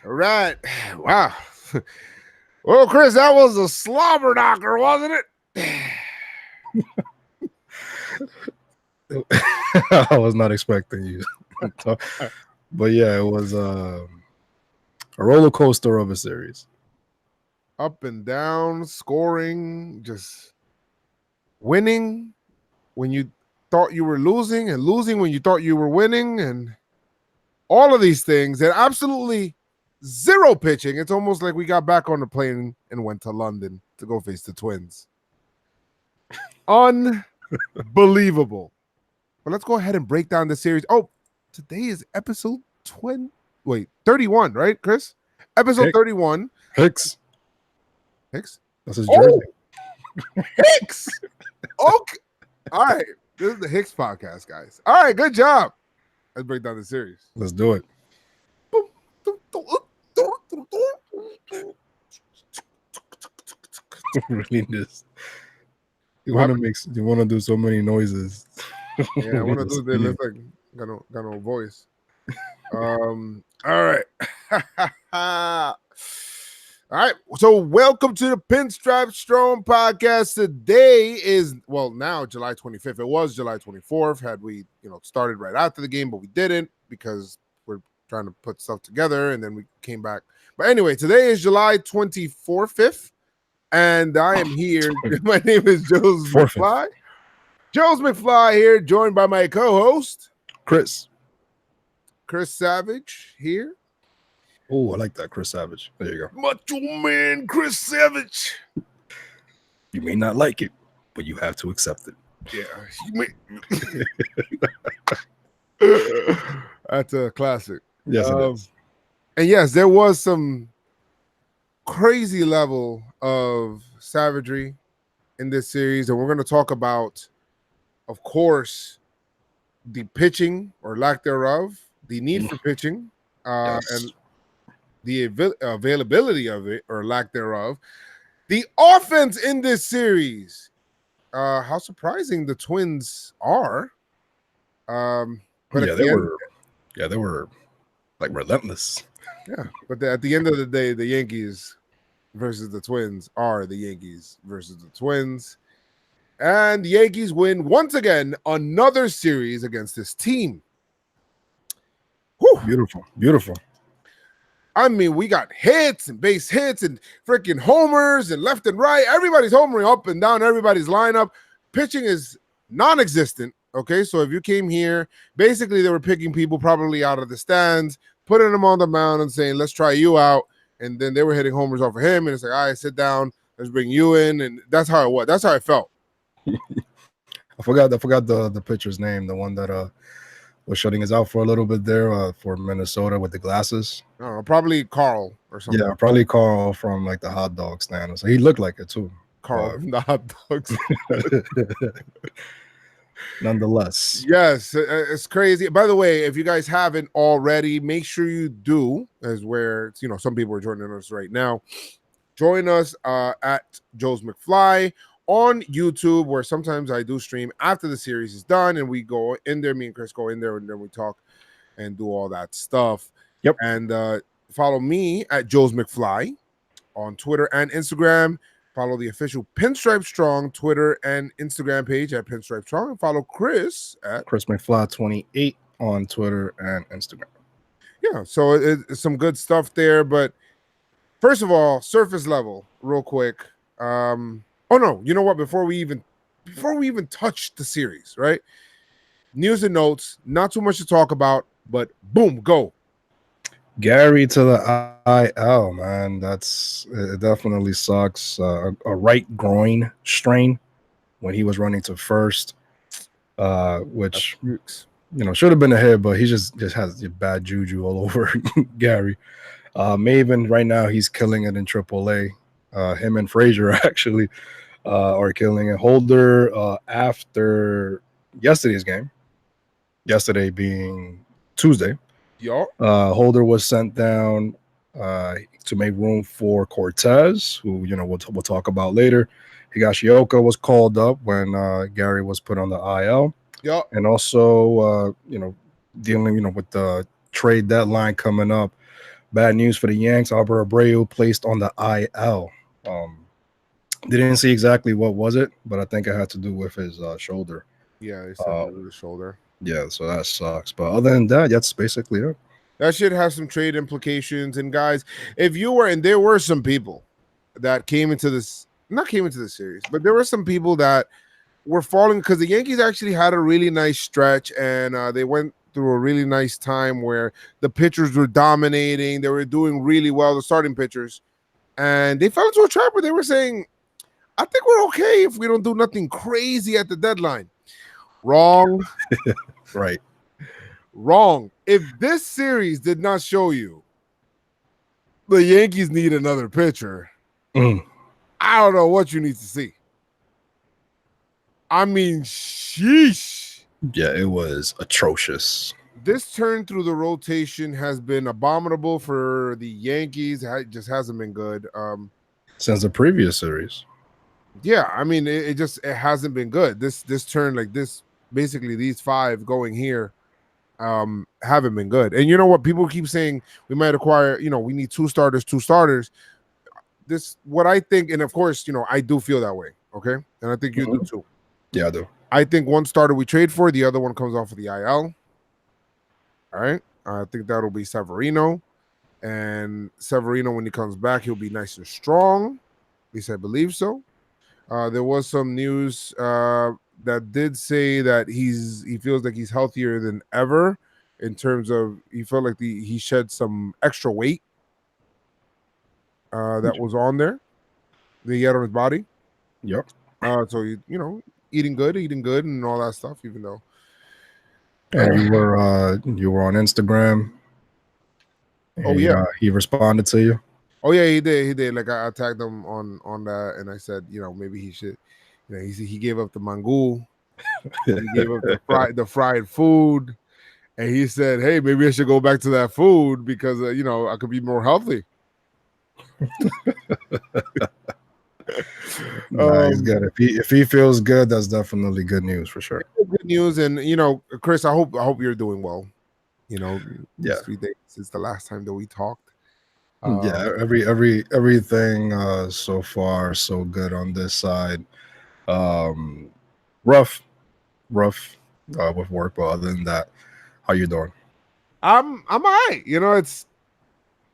All right. Wow. Well, Chris, that was a slobber knocker, wasn't it? I was not expecting you. But yeah, it was a roller coaster of a series. Up and down, scoring, just winning when you thought you were losing and losing when you thought you were winning, and all of these things, and absolutely zero pitching. It's almost like we got back on the plane and went to London to go face the Twins. Unbelievable. But let's go ahead and break down the series. Oh, today is episode 31, right, Chris? Episode 31. Hicks. Hicks? That's his jersey. Oh, Hicks. Okay. All right. This is the Hicks podcast, guys. All right, good job. Let's break down the series. Let's do it. Really, this. You want to do so many noises. Yeah, I want to do this. Looks like got no voice. All right. All right. So welcome to the Pinstripe Strong podcast. Today is, well, now July 25th. It was July 24th. Had we, started right after the game, but we didn't because we're trying to put stuff together and then we came back. But anyway, today is July 24th, and I am here. My name is Joe's McFly. Joe's McFly here, joined by my co-host Chris Savage here. Oh, I like that, Chris Savage. There you go. Macho Man Chris Savage. You may not like it, but you have to accept it. Yeah. That's a classic. Yes, it is. And yes, there was some crazy level of savagery in this series, and we're going to talk about, of course, the pitching or lack thereof, the need for pitching, Yes. and the availability of it or lack thereof, the offense in this series, how surprising the Twins are. But they were like relentless. Yeah, but at the end of the day, the Yankees versus the Twins are the Yankees versus the Twins. And the Yankees win once again another series against this team. Whew. Beautiful. I mean, we got hits and base hits and freaking homers and left and right. Everybody's homering up and down everybody's lineup. Pitching is non-existent, okay? So if you came here, basically they were picking people probably out of the stands, putting them on the mound and saying, let's try you out. And then they were hitting homers off of him. And it's like, all right, sit down. Let's bring you in. And that's how it was. That's how it felt. I forgot the pitcher's name, the one that was shutting us out for a little bit there for Minnesota with the glasses. Oh, probably Carl or something. Yeah, probably Carl from like the hot dog stand. So he looked like it too. Carl from the hot dogs. Nonetheless. Yes, it's crazy. By the way, if you guys haven't already, make sure you do, as where some people are joining us right now. Join us at Joe's McFly on YouTube, where sometimes I do stream after the series is done, and we go in there. Me and Chris go in there, and then we talk and do all that stuff. Yep. And follow me at Joe's McFly on Twitter and Instagram. Follow the official Pinstripe Strong Twitter and Instagram page at Pinstripe Strong, and follow Chris at Chris McFly 28 on Twitter and Instagram. Yeah, so it's some good stuff there. But first of all, surface level, real quick. Oh no, you know what? Before we even touch the series, right? News and notes, not too much to talk about, but boom, go. Gary to the IL, man. It definitely sucks. A right groin strain when he was running to first, which should have been a hit, but he just has bad juju all over Gary. Maven right now, he's killing it in AAA. Him and Frazier actually are killing it. Holder after yesterday's game, yesterday being Tuesday. Holder was sent down to make room for Cortez, who we'll talk about later. Higashioka was called up when Gary was put on the IL. Yep. And also dealing with the trade deadline coming up. Bad news for the Yanks. Albert Abreu placed on the IL. Didn't see exactly what was it, but I think it had to do with his shoulder. Yeah, they said over the shoulder. Yeah, so that sucks. But other than that, that's basically it. That should have some trade implications. And guys, if you were, and there were some people that came into this, not came into the series, but there were some people that were falling because the Yankees actually had a really nice stretch, and they went through a really nice time where the pitchers were dominating. They were doing really well, the starting pitchers, and they fell into a trap where they were saying, I think we're okay if we don't do nothing crazy at the deadline. Wrong. Right. Wrong. If this series did not show you the Yankees need another pitcher, I don't know what you need to see. I mean, sheesh. Yeah, it was atrocious. This turn through the rotation has been abominable for the Yankees. It just hasn't been good. Since the previous series. Yeah, I mean, it hasn't been good. This turn, like this, basically these 5 going here haven't been good. And you know what? People keep saying we might acquire, we need 2 starters. This, what I think, and of course, I do feel that way. Okay. And I think you do too. Yeah, I do. I think one starter we trade for, the other one comes off of the IL. All right. I think that'll be Severino. And Severino, when he comes back, he'll be nice and strong. At least I believe so. There was some news that did say that he feels like he's healthier than ever in terms of he felt like he shed some extra weight that was on there that he had on his body. Yep. So eating good and all that stuff, even though. And you were on Instagram. Oh yeah, he responded to you. Oh yeah, he did. Like I tagged him on that, and I said, maybe he should. He gave up the mangul, he gave up the fried food, and he said, "Hey, maybe I should go back to that food because I could be more healthy." He's good. If he feels good, that's definitely good news for sure. Good news, and Chris, I hope you're doing well. Yeah. 3 days since the last time that we talked. Yeah, everything so far so good on this side. Rough with work, but other than that, how you doing? I'm all right.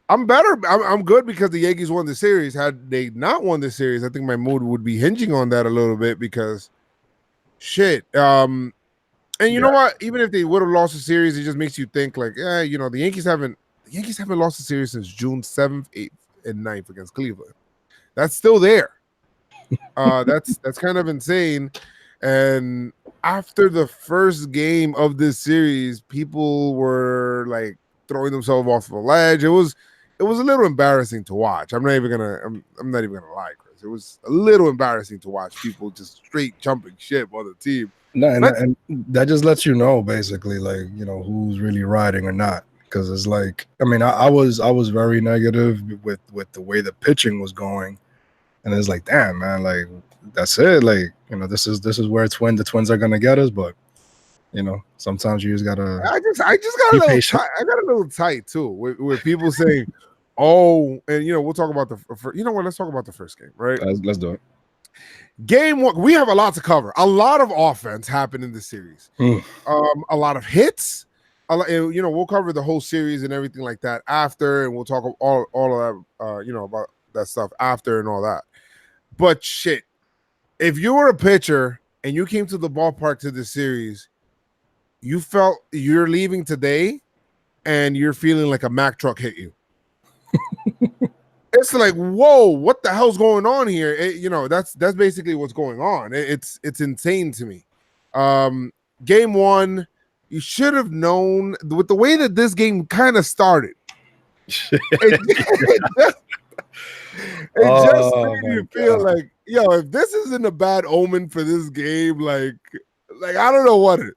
I'm better. I'm good because the Yankees won the series. Had they not won the series, I think my mood would be hinging on that a little bit because shit. And you know what? Even if they would have lost the series, it just makes you think like, the Yankees haven't lost a series since June 7th, 8th, and 9th against Cleveland. That's still there. That's kind of insane. And after the first game of this series, people were like throwing themselves off the ledge. It was a little embarrassing to watch. I'm not even gonna lie, Chris. It was a little embarrassing to watch people just straight jumping ship on the team. No, and that just lets you know basically like who's really riding or not. Because it's like, I mean, I was very negative with the way the pitching was going, and it's like, damn, man, like that's it. Like this is where the Twins are gonna get us. But sometimes you just gotta. I just got a little tight. I got a little tight too with people saying, "Oh," and we'll talk about let's talk about the first game, right? Let's do it. Game 1, we have a lot to cover. A lot of offense happened in the series. A lot of hits. We'll cover the whole series and everything like that after, and we'll talk all of that, about that stuff after and all that. But shit, if you were a pitcher and you came to the ballpark to the series, you felt you're leaving today, and you're feeling like a Mack truck hit you. It's like, whoa, what the hell's going on here? That's basically what's going on. It's insane to me. Game 1. You should have known with the way that this game kind of started. It just made you feel like, if this isn't a bad omen for this game, like I don't know what it.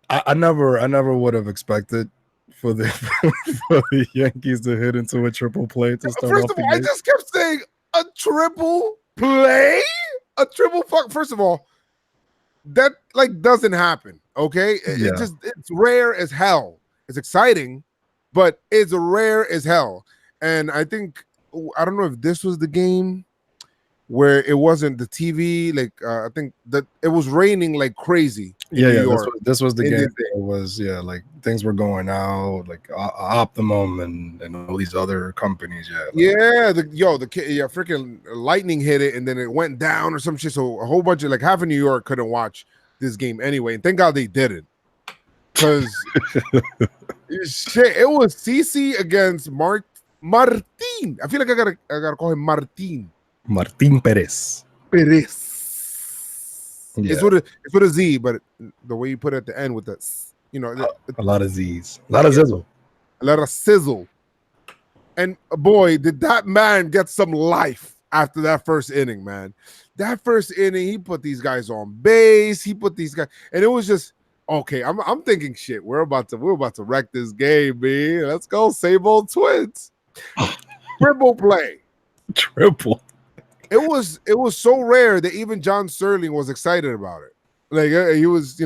I never would have expected for the Yankees to hit into a triple play to start. First of all, I just kept saying a triple play, a triple fuck. First of all, That like doesn't happen. Okay, Yeah. it's rare as hell. It's exciting, but it's rare as hell. And I think I don't know if this was the game where it wasn't the TV. Like I think that it was raining like crazy in Yeah, New yeah. York This was the in game. this day. It was like things were going out, like Optimum and all these other companies. Yeah, like, Yeah, the freaking lightning hit it and then it went down or some shit. So a whole bunch of like half of New York couldn't watch this game anyway. And thank God they didn't. Because shit, it was CC against Martin. I feel like I gotta call him Martin Martin Perez. Perez. Yeah, It's with a Z, but the way you put it at the end with the a lot of Z's, a lot of Zizzle. a lot of sizzle. And boy, did that man get some life after that first inning, man. That first inning, he put these guys on base. He put these guys, and it was just okay. I'm thinking, shit, we're about to wreck this game, man. Let's go, same old Twins. Triple play. Triple. It was so rare that even John Sterling was excited about it. Like he was,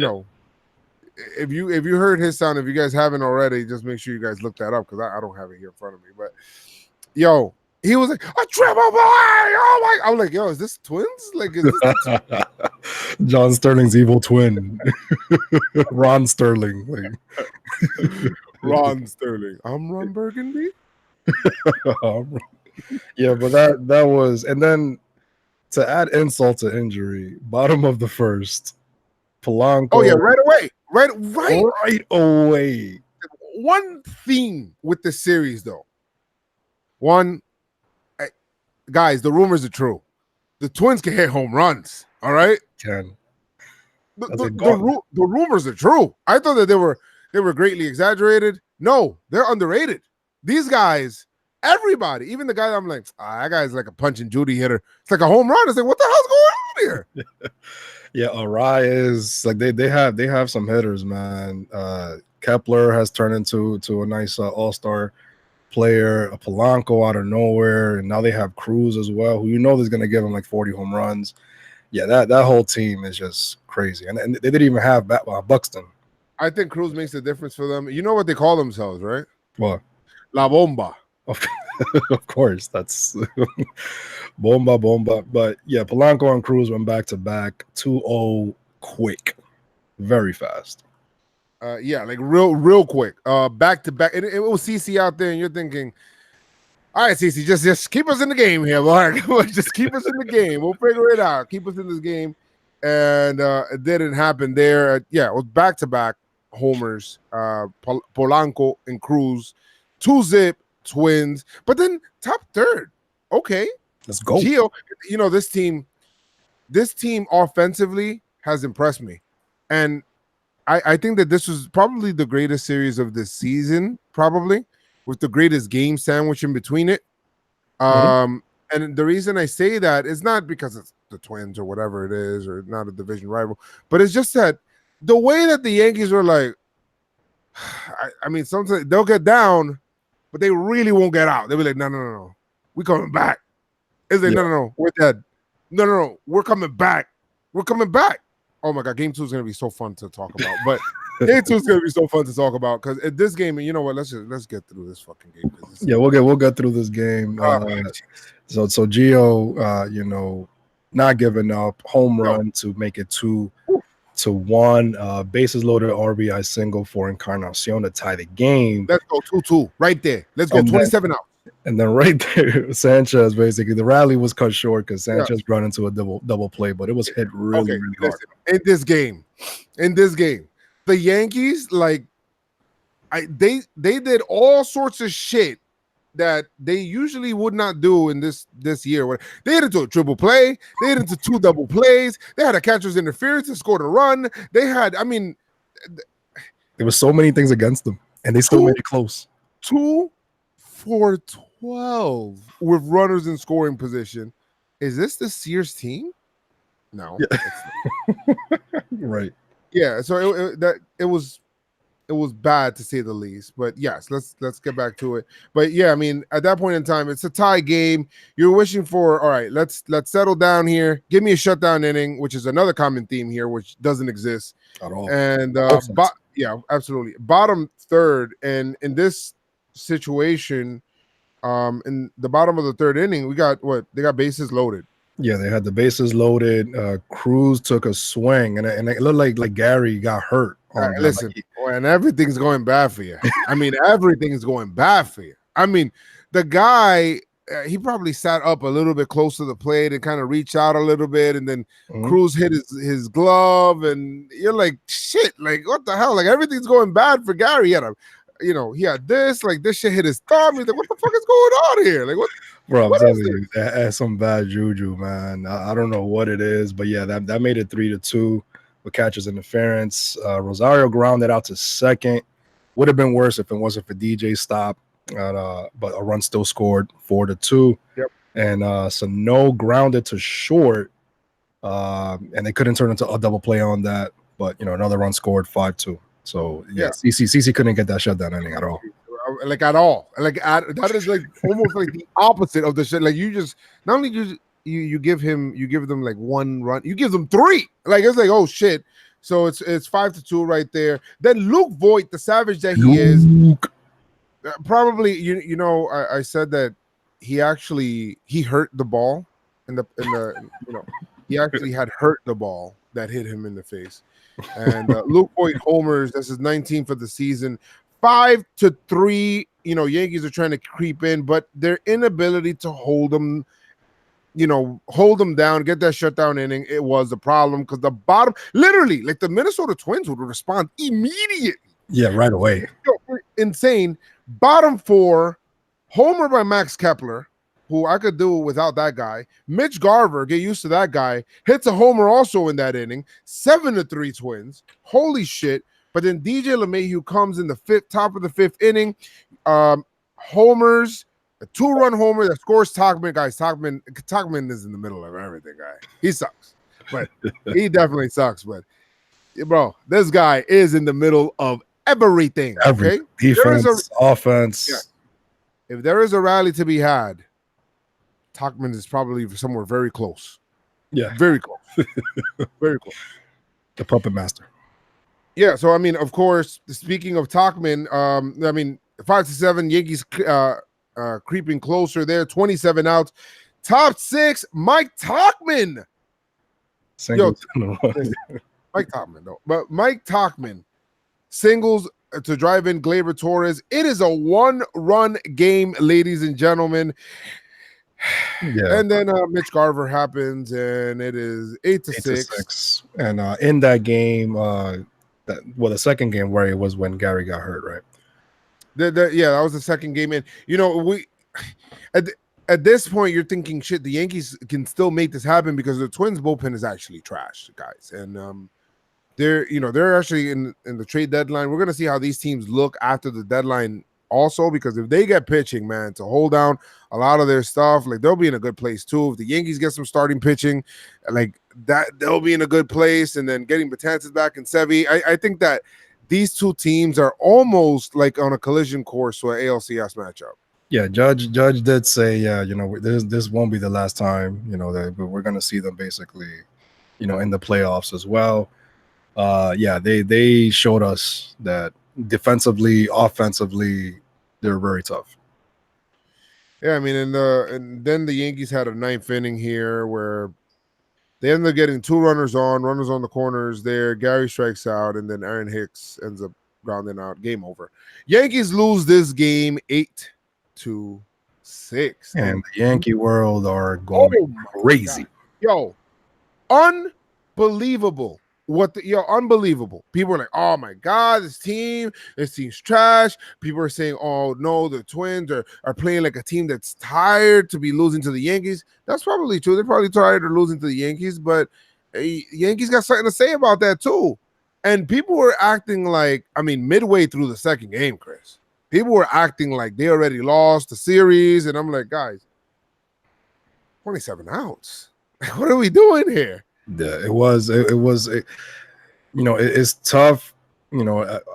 if you heard his sound, if you guys haven't already, just make sure you guys look that up because I don't have it here in front of me. But yo, he was like a triple play. Oh my! I'm like, yo, is this Twins? Like, is this John Sterling's evil twin, Ron Sterling. Like. Ron Sterling? I'm Ron Burgundy. Yeah, but that was, and then to add insult to injury, bottom of the first, Polanco. Oh yeah, right away, right away. One theme with the series, though. Guys, the rumors are true. The Twins can hit home runs. All right, Can the rumors are true. I thought that they were greatly exaggerated. No, they're underrated. These guys, everybody, even the guy I'm like, that guy's like a punch and Judy hitter. It's like a home run. It's like, what the hell's going on here? Yeah, Arias, like they have some hitters, man. Kepler has turned into a nice all-star player. A Polanco out of nowhere, and now they have Cruz as well, who is going to give him like 40 home runs. Yeah, that whole team is just crazy, and they didn't even have Buxton. I think Cruz makes a difference for them. You know what they call themselves, right? What? La Bomba. Of course, that's bomba. But yeah, Polanco and Cruz went back to back 2-0 quick, very fast. Yeah, like real quick. Back to back. It was CC out there, and you're thinking, all right, CC, just keep us in the game here, Mark. Just keep us in the game. We'll figure it out. Keep us in this game. And it didn't happen there. Yeah, it was back to back homers. Polanco and Cruz, 2-0 Twins, but then top third. Okay, let's go. Gio, this team offensively has impressed me, and I think that this was probably the greatest series of this season, probably with the greatest game sandwich in between it. And the reason I say that is not because it's the Twins or whatever it is, or not a division rival, but it's just that the way that the Yankees were like, I mean, sometimes they'll get down, but they really won't get out. They'll be like, no, we're coming back. It's like, no, we're dead. No, we're coming back. We're coming back. Oh my God, game 2 is going to be so fun to talk about. But game 2 is going to be so fun to talk about because at this game, you know what? Let's get through this fucking game. Yeah, we'll get through this game. So Gio, not giving up, home run to make it 2-1. Bases loaded RBI single for Encarnacion to tie the game. Let's go 2-2 right there. Let's go 27 out. And then right there, Sanchez, basically the rally was cut short because Sanchez run into a double play, but it was hit really hard. In this game, the Yankees, like they did all sorts of shit that they usually would not do in this year. They hit into a triple play, they hit into 2 double plays, they had a catcher's interference and scored a run. They had, there was so many things against them, and they still made it close. 2 for 12 with runners in scoring position. Is this the Sears team? No. Yeah. Right. Yeah. So it was It was bad to say the least. But yes, let's get back to it. But yeah, I mean, at that point in time, it's a tie game. You're wishing for, all right, let's settle down here. Give me a shutdown inning, which is another common theme here, which doesn't exist at all. and yeah, absolutely. Bottom third, and in this situation, in the bottom of the third inning, we got what they got bases loaded. Yeah, they had the bases loaded. Cruz took a swing, and it looked like Gary got hurt. Listen, and everything's going bad for you. I mean, everything's going bad for you. I mean, the guy. He probably sat up a little bit close to the plate and kind of reached out a little bit, and then Cruz hit his glove, and you're like, shit, like what the hell? Like everything's going bad for Gary. He had he had this, like this shit hit his thumb. He's like, what the fuck is going on here? Like what? Bro, I'm telling you, that's some bad juju, man. I don't know what it is, but yeah, that made it 3-2 with catcher's interference. Rosario grounded out to second. Would have been worse if it wasn't for DJ stop. But a run still scored 4-2. Yep. And Sano grounded to short, and they couldn't turn into a double play on that. But another run scored 5-2. So yeah, CC couldn't get that shutdown inning at all. Like at all. That is like almost like the opposite of the shit. Like you just not only you give them like one run, you give them three. Like it's like, oh shit. So it's 5-2 right there. Then Luke Voigt, the savage that he is. Probably, I said that he hurt the ball in the he actually had hurt the ball that hit him in the face. And Luke Voigt homers. This is 19 for the season. 5-3. Yankees are trying to creep in, but their inability to hold them down, get that shutdown inning, it was a problem because the bottom, literally, like the Minnesota Twins would respond immediately. Yeah, right away. Insane. Bottom four, homer by Max Kepler, who I could do without that guy. Mitch Garver, get used to that guy, hits a homer also in that inning. 7-3 Twins. Holy shit. But then DJ LeMahieu comes in the top of the fifth inning. Homers, a 2-run homer that scores Tachman. Guys, Tachman is in the middle of everything, guy. He sucks. But he definitely sucks. But, bro, this guy is in the middle of everything. Okay, defense, offense. Yeah. If there is a rally to be had, Tachman is probably somewhere very close. Yeah, very close. Very close. The puppet master. Yeah. So I mean, of course, speaking of Tachman, 5-7 Yankees creeping closer there. 27 outs. Top six, Mike Tachman. Mike Tachman, though. But Mike Tachman. Singles to drive in Gleyber Torres. It is a 1-run game, ladies and gentlemen. Yeah. And then Mitch Garver happens, and it is 8-6. And in that game, the second game where it was when Gary got hurt, right? That was the second game. And we at this point you're thinking, shit, the Yankees can still make this happen because the Twins bullpen is actually trash, guys. And they're actually in the trade deadline. We're gonna see how these teams look after the deadline also, because if they get pitching, man, to hold down a lot of their stuff, like they'll be in a good place too. If the Yankees get some starting pitching, like that, they'll be in a good place. And then getting Betances back and Sevy, I think that these two teams are almost like on a collision course to an ALCS matchup. Yeah, Judge did say, this won't be the last time, that we're gonna see them basically, in the playoffs as well. They showed us that defensively, offensively, they're very tough. Yeah, I mean, and then the Yankees had a ninth inning here where they ended up getting 2 runners on the corners there. Gary strikes out, and then Aaron Hicks ends up grounding out. Game over. Yankees lose this game 8-6. And the Yankee world are going crazy. God. Yo, unbelievable. Unbelievable. People are like, oh my God, this team's trash. People are saying, oh no, the Twins are playing like a team that's tired to be losing to the Yankees. That's probably true. They're probably tired of losing to the Yankees, but Yankees got something to say about that too. And people were acting like, midway through the second game, Chris, people were acting like they already lost the series. And I'm like, guys, 27 outs. What are we doing here? Yeah, it's tough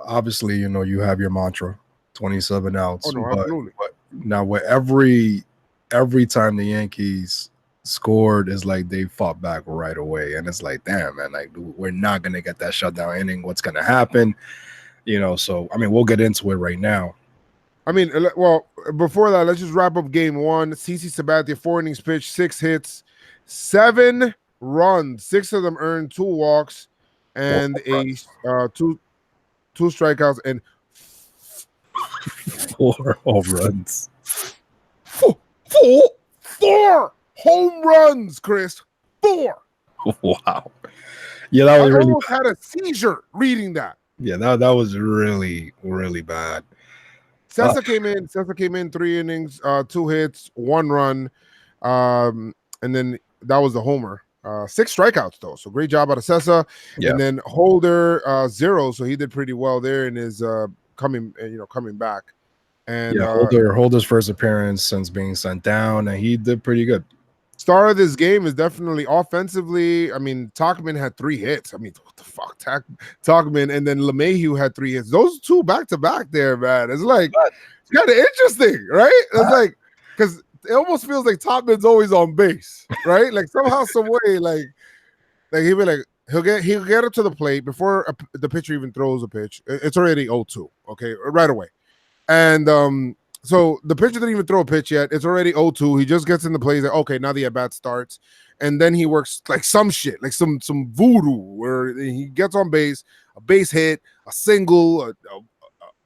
obviously, you have your mantra, 27 Oh outs, no, but absolutely. now with every time the Yankees scored is like they fought back right away, and it's like, damn, man, like we're not gonna get that shutdown inning. What's gonna happen? So I mean, we'll get into it right now. I mean, well, before that, let's just wrap up game one. CC Sabathia, 4 innings pitched, 6 hits, 7 runs, 6 of them earned, 2 walks, Four and home runs. two strikeouts, and 4 home runs. four home runs, Chris. 4. Wow. Yeah, that I was really almost had a seizure reading that. yeah, that was really, really bad. Sessa came in 3 innings, 2 hits, 1 run, and then that was the homer. 6 strikeouts though, so great job out of Sessa. Yeah. And then Holder 0, so he did pretty well there in his coming back. And Holder's first appearance since being sent down, and he did pretty good. Star of this game is definitely offensively. I mean, Tachman had 3 hits. I mean, what the fuck, Tachman, and then LeMahieu had 3 hits. Those 2 back to back there, man. It's like it's kind of interesting, right? It's like because it almost feels like Tachman's always on base, right? Like somehow, some way, like he'll be like he'll get up to the plate before the pitcher even throws a pitch. It's already 0-2, okay, right away, and so the pitcher didn't even throw a pitch yet. It's already 0-2. He just gets in the play. He's like, okay, now the at-bat starts. And then he works like some shit, like some voodoo where he gets on base, a base hit, a single,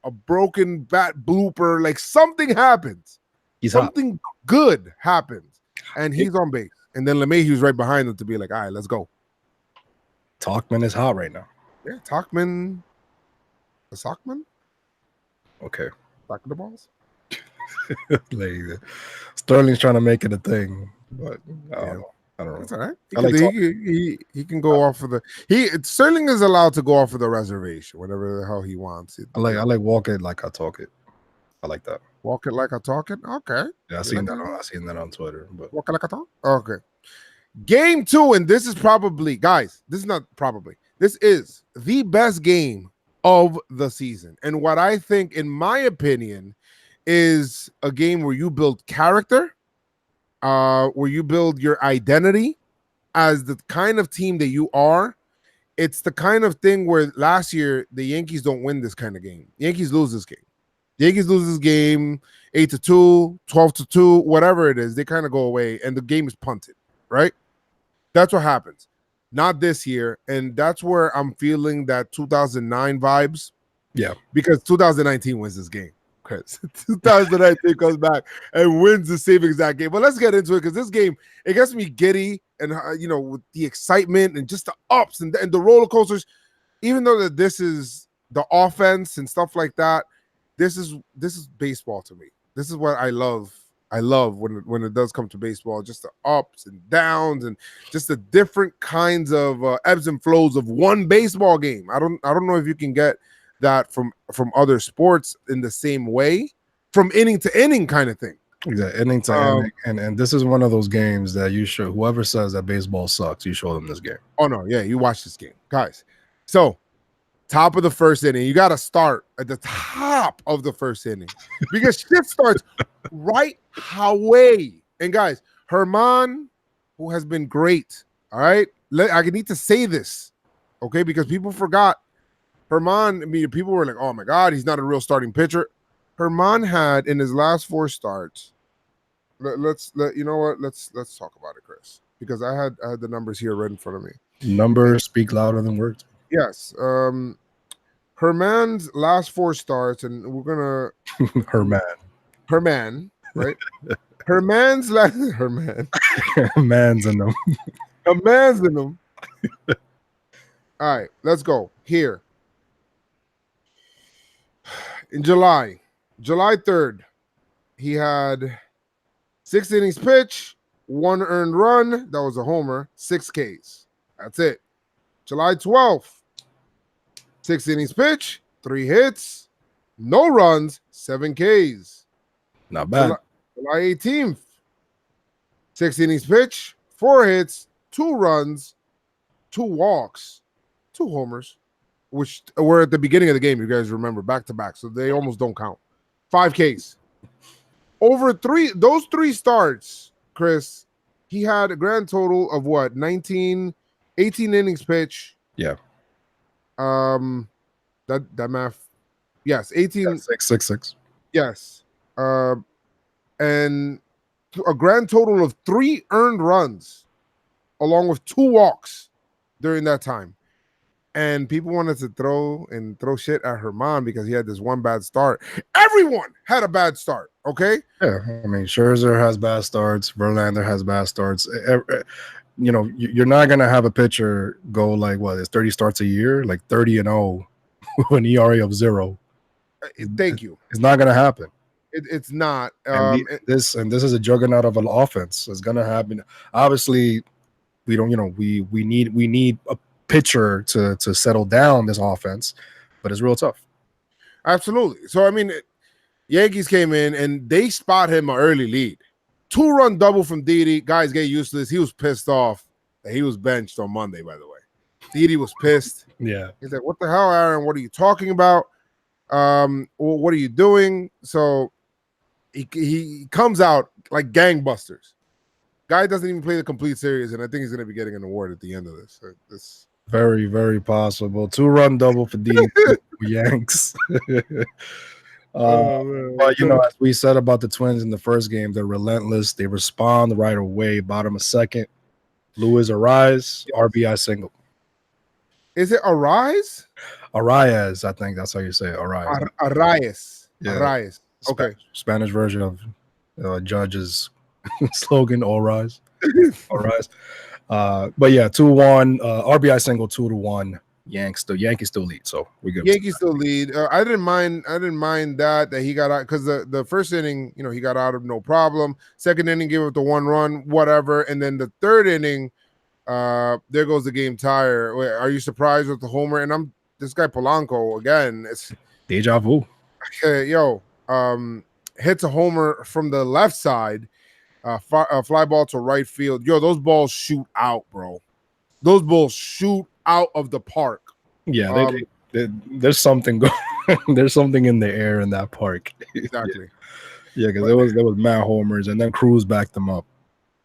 a broken bat blooper, like something happens. Something good happens. And he's on base. And then LeMahieu's right behind him to be like, all right, let's go. Tachman is hot right now. Yeah, Tachman. The Sockman? Okay. Talking the balls? Like, Sterling's trying to make it a thing, but I don't know. That's all right. He can go off of Sterling is allowed to go off of the reservation whenever the hell he wants it. I like walk it like I talk it. I like that. Walk it like I talk it. Okay. Yeah, I seen that on Twitter. But walk it like I talk. Okay. Game 2, and this is probably, guys. This is not probably. This is the best game of the season, and what I think, in my opinion, is a game where you build character, where you build your identity as the kind of team that you are. It's the kind of thing where last year the Yankees don't win this kind of game. Yankees lose this game. The Yankees lose this game 8-2, 12-2, whatever it is. They kind of go away and the game is punted, right? That's what happens. Not this year. And that's where I'm feeling that 2009 vibes. Yeah. Because 2019 wins this game. 2019 comes back and wins the same exact game. But let's get into it because this game, it gets me giddy and with the excitement and just the ups and the roller coasters. Even though that this is the offense and stuff like that, this is baseball to me. This is what I love. I love when it does come to baseball, just the ups and downs and just the different kinds of ebbs and flows of one baseball game. I don't know if you can get that from other sports in the same way, from inning to inning kind of thing. Yeah, inning to inning. And this is one of those games that you show whoever says that baseball sucks, you show them this game. Oh no, yeah, you watch this game, guys. So top of the first inning, you got to start at the top of the first inning because shit starts right away. And guys, Herman, who has been great, all right, I need to say this, okay, because people forgot. Herman, I mean, people were like, oh my God, he's not a real starting pitcher. Herman had in his last 4 starts. Let's talk about it, Chris, because I had the numbers here right in front of me. Numbers speak louder than words. Yes. Herman's last 4 starts, and we're gonna Herman, right? Herman's last Herman's in them. Herman's in them. All right, let's go here. In July 3rd, he had 6 innings pitch, 1 earned run. That was a homer, 6 Ks. That's it. July 12th, 6 innings pitch, 3 hits, no runs, 7 Ks. Not bad. July 18th, 6 innings pitch, 4 hits, 2 runs, 2 walks, 2 homers, which were at the beginning of the game. You guys remember back to back, so they almost don't count. 5 Ks over those 3 starts, Chris. He had a grand total of what 18 innings pitch. Yeah. That math. Yes, 18. Yeah, 666. Yes. And a grand total of 3 earned runs, along with 2 walks during that time. And people wanted to throw shit at Herman because he had this one bad start. Everyone had a bad start, okay? Yeah, I mean, Scherzer has bad starts. Verlander has bad starts. You know, you're not gonna have a pitcher go like what is 30 starts a year, like 30-0 with an ERA of 0. Thank you. It's not gonna happen. It's not. This is a juggernaut of an offense. It's gonna happen. Obviously, we don't. You know, we need a pitcher to settle down this offense, but it's real tough. Absolutely. So I mean, Yankees came in and they spot him an early lead. 2-run double from Didi. Guys, get used to this. He was pissed off that he was benched on Monday, by the way. Didi was pissed. Yeah. He's like, what the hell, Aaron? What are you talking about? What are you doing? So he comes out like gangbusters. Guy doesn't even play the complete series, and I think he's going to be getting an award at the end of this. Very, very possible. 2-run double for Didi Yanks. But you know, as we said about the Twins in the first game, they're relentless. They respond right away. Bottom of second, Luis Arias, RBI single. Is it Arias? Arias, I think that's how you say it. Arias. Arias. Yeah. Arias. Okay. Spanish version of Judge's slogan, All Rise. All Rise. But yeah, 2-1, RBI single, 2-1. Yankees still lead, so we're good. Yankees still lead. I didn't mind that he got out because the first inning, you know, he got out of no problem. Second inning, gave up the 1 run, whatever, and then the third inning, there goes the game tire. Are you surprised with the homer? And this guy Polanco again. It's deja vu. Hits a homer from the left side, fly ball to right field. Yo, those balls shoot out, bro. Those balls shoot out of the park. Yeah, there's something going. There's something in the air in that park. Exactly. Yeah, because there was mad homers, and then Cruz backed them up.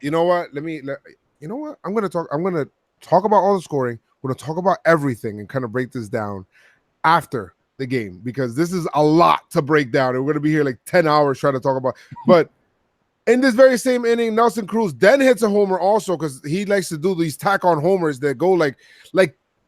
You know what? You know what? I'm gonna talk about all the scoring. We're gonna talk about everything and kind of break this down after the game because this is a lot to break down. And we're gonna be here like 10 hours trying to talk about. But in this very same inning, Nelson Cruz then hits a homer also because he likes to do these tack-on homers that go like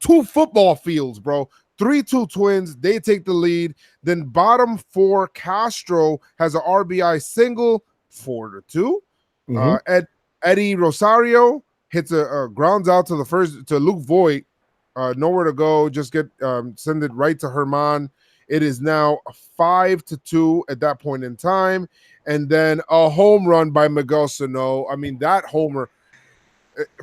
2 football fields, bro. 3-2 Twins. They take the lead. Then bottom 4, Castro has an RBI single, 4-2. Mm-hmm. Eddie Rosario hits a grounds out to Luke Voigt. Nowhere to go. Just send it right to Herman. It is now 5-2 at that point in time. And then a home run by Miguel Sano. I mean, that homer,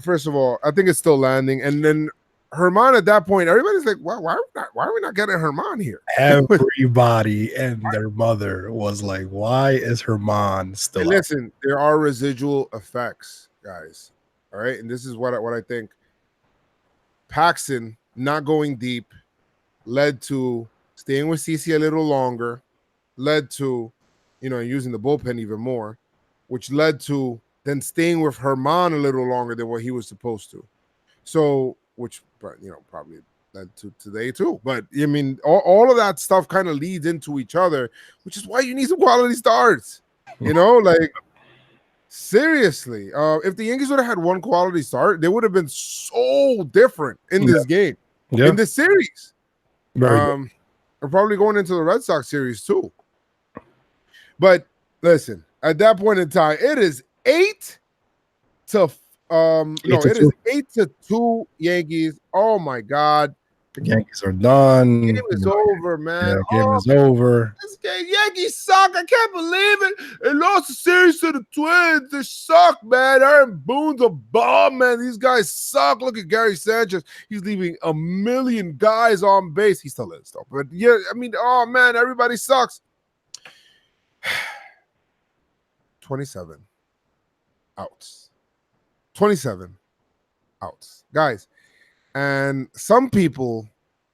first of all, I think it's still landing. And then Herman at that point, everybody's like, why are we not getting Herman here? Everybody and their mother was like, why is Herman still out? Listen, there are residual effects, guys. All right. And this is what I think. Paxton not going deep led to staying with CC a little longer, led to using the bullpen even more, which led to then staying with Herman a little longer than what he was supposed to. So, which, probably led to today too. But, I mean, all of that stuff kind of leads into each other, which is why you need some quality starts. Seriously. If the Yankees would have had one quality start, they would have been so different in this game, in this series. We're probably going into the Red Sox series too. But listen, at that point in time, it is 8-2 Yankees. Oh my God. The Yankees are done. Game is over, man. Yeah, game is over. This game, Yankees suck. I can't believe it. They lost the series to the Twins. They suck, man. Aaron Boone's a bum, man. These guys suck. Look at Gary Sanchez. He's leaving a million guys on base. He still is, though. But yeah, I mean, oh man, everybody sucks. 27 outs. 27 outs. Guys, and some people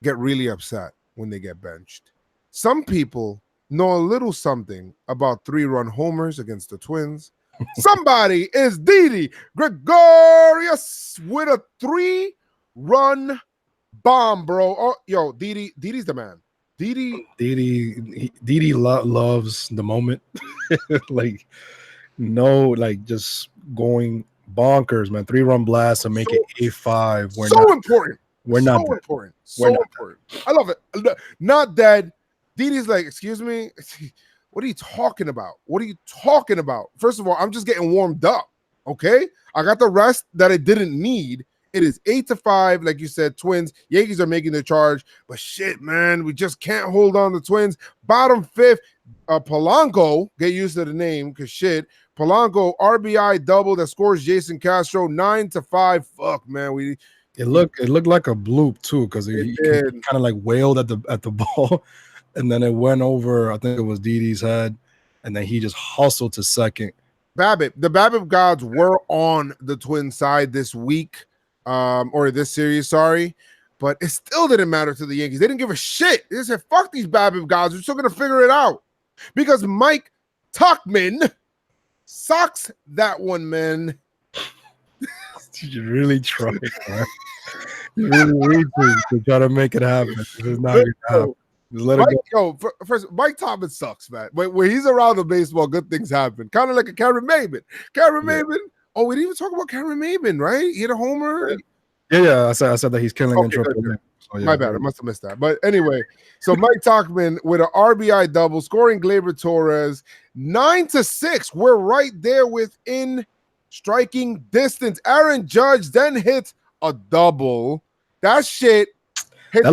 get really upset when they get benched. Some people know a little something about 3-run homers against the Twins. Somebody is Didi Gregorius with a 3-run bomb, bro. Oh, yo, Didi's the man. Didi loves the moment. Like, no, like just going bonkers, man. 3-run blast and make it 8-5. We're so not important. We're so not important. So important. I love it. Not dead. Didi's like, excuse me. What are you talking about? What are you talking about? First of all, I'm just getting warmed up. Okay, I got the rest that I didn't need. It is 8-5, like you said. Twins. Yankees are making the charge, but shit, man, we just can't hold on to Twins. Bottom 5th, Polanco. Get used to the name, cause shit. Polanco RBI double that scores Jason Castro 9-5. Fuck, man, It looked like a bloop too, because he kind of like wailed at the ball, and then it went over. I think it was Didi's head, and then he just hustled to second. The BABIP gods were on the Twin side this week, or this series, sorry, but it still didn't matter to the Yankees. They didn't give a shit. They said, "Fuck these BABIP gods. We're still gonna figure it out," because Mike Tuchman sucks that one, man. You really tried, man. You really need to try to make it happen. It's not gonna happen. Just let it go. First, Mike Thomas sucks, man. When he's around the baseball, good things happen. Kind of like a Cameron Maybin. Maybin. Oh, we didn't even talk about Cameron Maybin, right? He hit a homer. Yeah. I said that he's killing in triple. So, my bad. I must have missed that. But anyway, so Mike Tuchman with an RBI double, scoring Gleyber Torres 9-6. We're right there within striking distance. Aaron Judge then hits a double. That shit. It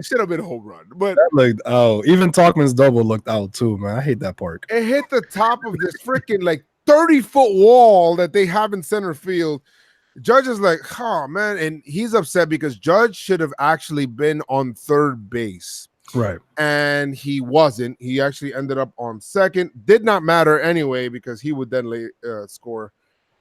should have been a home run, but that looked out. Even Talkman's double looked out too, man. I hate that park. It hit the top of this freaking like 30-foot wall that they have in center field. Judge is like, oh man, and he's upset because Judge should have actually been on third base, right? And he wasn't. He actually ended up on second. Did not matter anyway because he would then score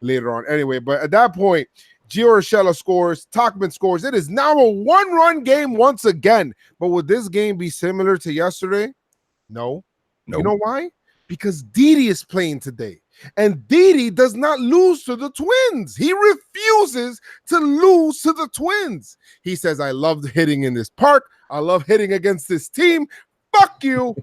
later on anyway. But at that point, Gio Urshela scores, Tuchman scores. It is now a 1-run game once again. But would this game be similar to yesterday? No. You know why? Because Didi is playing today. And Didi does not lose to the Twins. He refuses to lose to the Twins. He says, I love hitting in this park. I love hitting against this team. Fuck you.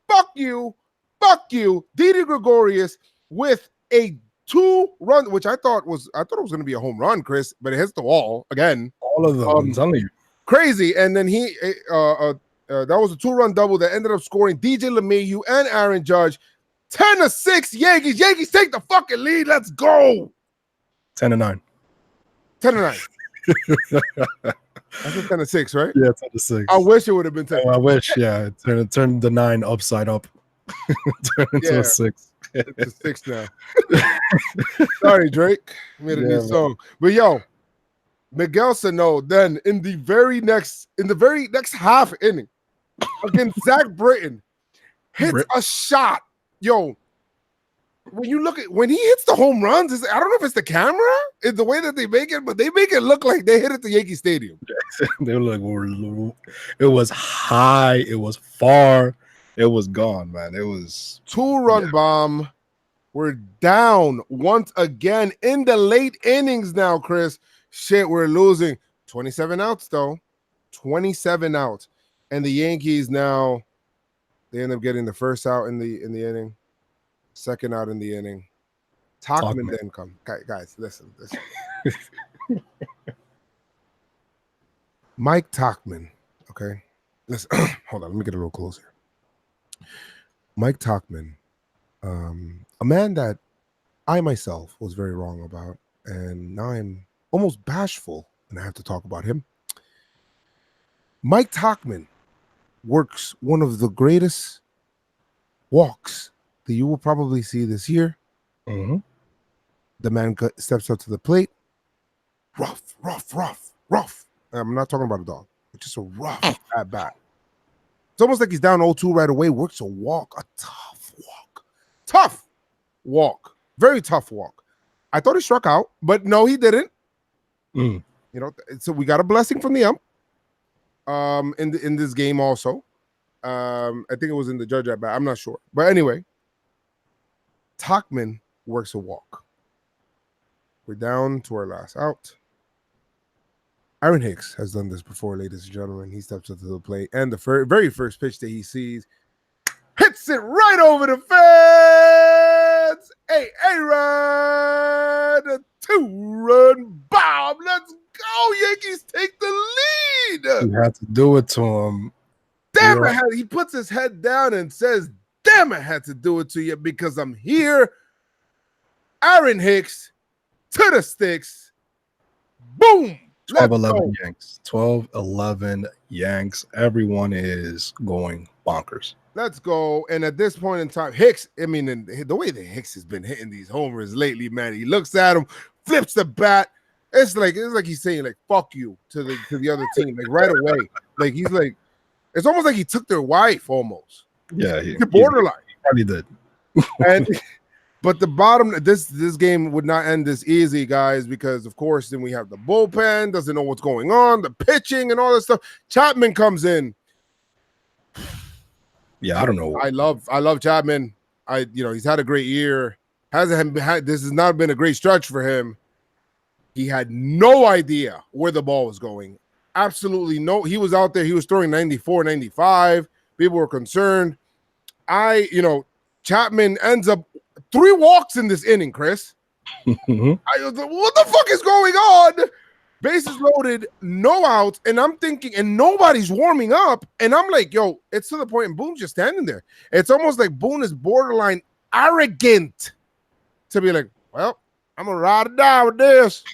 Fuck you. Fuck you. Didi Gregorius with a 2-run, which I thought it was going to be a home run, Chris, but it hits the wall again. All of them, I'm telling you, crazy. And then he that was a 2-run double that ended up scoring DJ LeMahieu and Aaron Judge. 10-6, Yankees. Yankees take the fucking lead. Let's go. 10-9. 10-9. That's 10-6, right? Yeah, 10-6. I wish it would have been 10. I wish, yeah. Turn the 9 upside up. Turn into a 6. It's a 6 now. Sorry, Drake. Made a new song. But yo, Miguel Sano then in the very next half inning against Zach Britton hits a shot. Yo, when he hits the home runs, I don't know if it's the camera, it's the way that they make it, but they make it look like they hit at the Yankee Stadium. They were like, it was high, it was far. It was gone, man. It was 2-run bomb. We're down once again in the late innings now, Chris. Shit, we're losing. 27 outs, though. 27 outs. And the Yankees now, they end up getting the first out in the inning, second out in the inning. Tuchman then come. Guys, listen. Mike Tuchman, okay? Listen, hold on. Let me get a little closer. Mike Tuchman, a man that I myself was very wrong about, and now I'm almost bashful when I have to talk about him. Mike Tuchman works one of the greatest walks that you will probably see this year. Mm-hmm. The man steps up to the plate. Rough. I'm not talking about a dog. It's just a rough at bat. It's almost like he's down 0-2 right away. Works a walk, a tough walk, very tough walk. I thought he struck out, but no, he didn't. Mm. You know, so we got a blessing from the ump. in this game also. I think it was in the judge at bat. I'm not sure. But anyway, Tachman works a walk. We're down to our last out. Aaron Hicks has done this before, ladies and gentlemen. He steps up to the plate, and the very first pitch that he sees hits it right over the fence. Hey, A-Rod, a 2-run bomb. Let's go. Yankees take the lead. You had to do it to him. Damn it. He puts his head down and says, damn, I had to do it to you because I'm here. Aaron Hicks to the sticks. Boom. 12-11 Yanks. 12-11 Yanks. Everyone is going bonkers. Let's go. And at this point in time, Hicks, I mean, the way that Hicks has been hitting these homers lately, man, he looks at him, flips the bat. It's like he's saying, like, fuck you to the other team, like right away. Like he's like, it's almost like he took their wife almost. Yeah, borderline. He probably did. And but the bottom, this game would not end this easy, guys, because of course then we have the bullpen, doesn't know what's going on, the pitching and all this stuff. Chapman comes in. Yeah, I don't know. I love Chapman. He's had a great year. This has not been a great stretch for him. He had no idea where the ball was going. Absolutely no. He was out there. He was throwing 94, 95. People were concerned. Chapman ends up 3 walks in this inning, Chris. Mm-hmm. What the fuck is going on? Bases loaded, no outs, and I'm thinking, and nobody's warming up, and I'm like, yo, it's to the point, and Boone's just standing there. It's almost like Boone is borderline arrogant to be like, well, I'm gonna ride it down with this.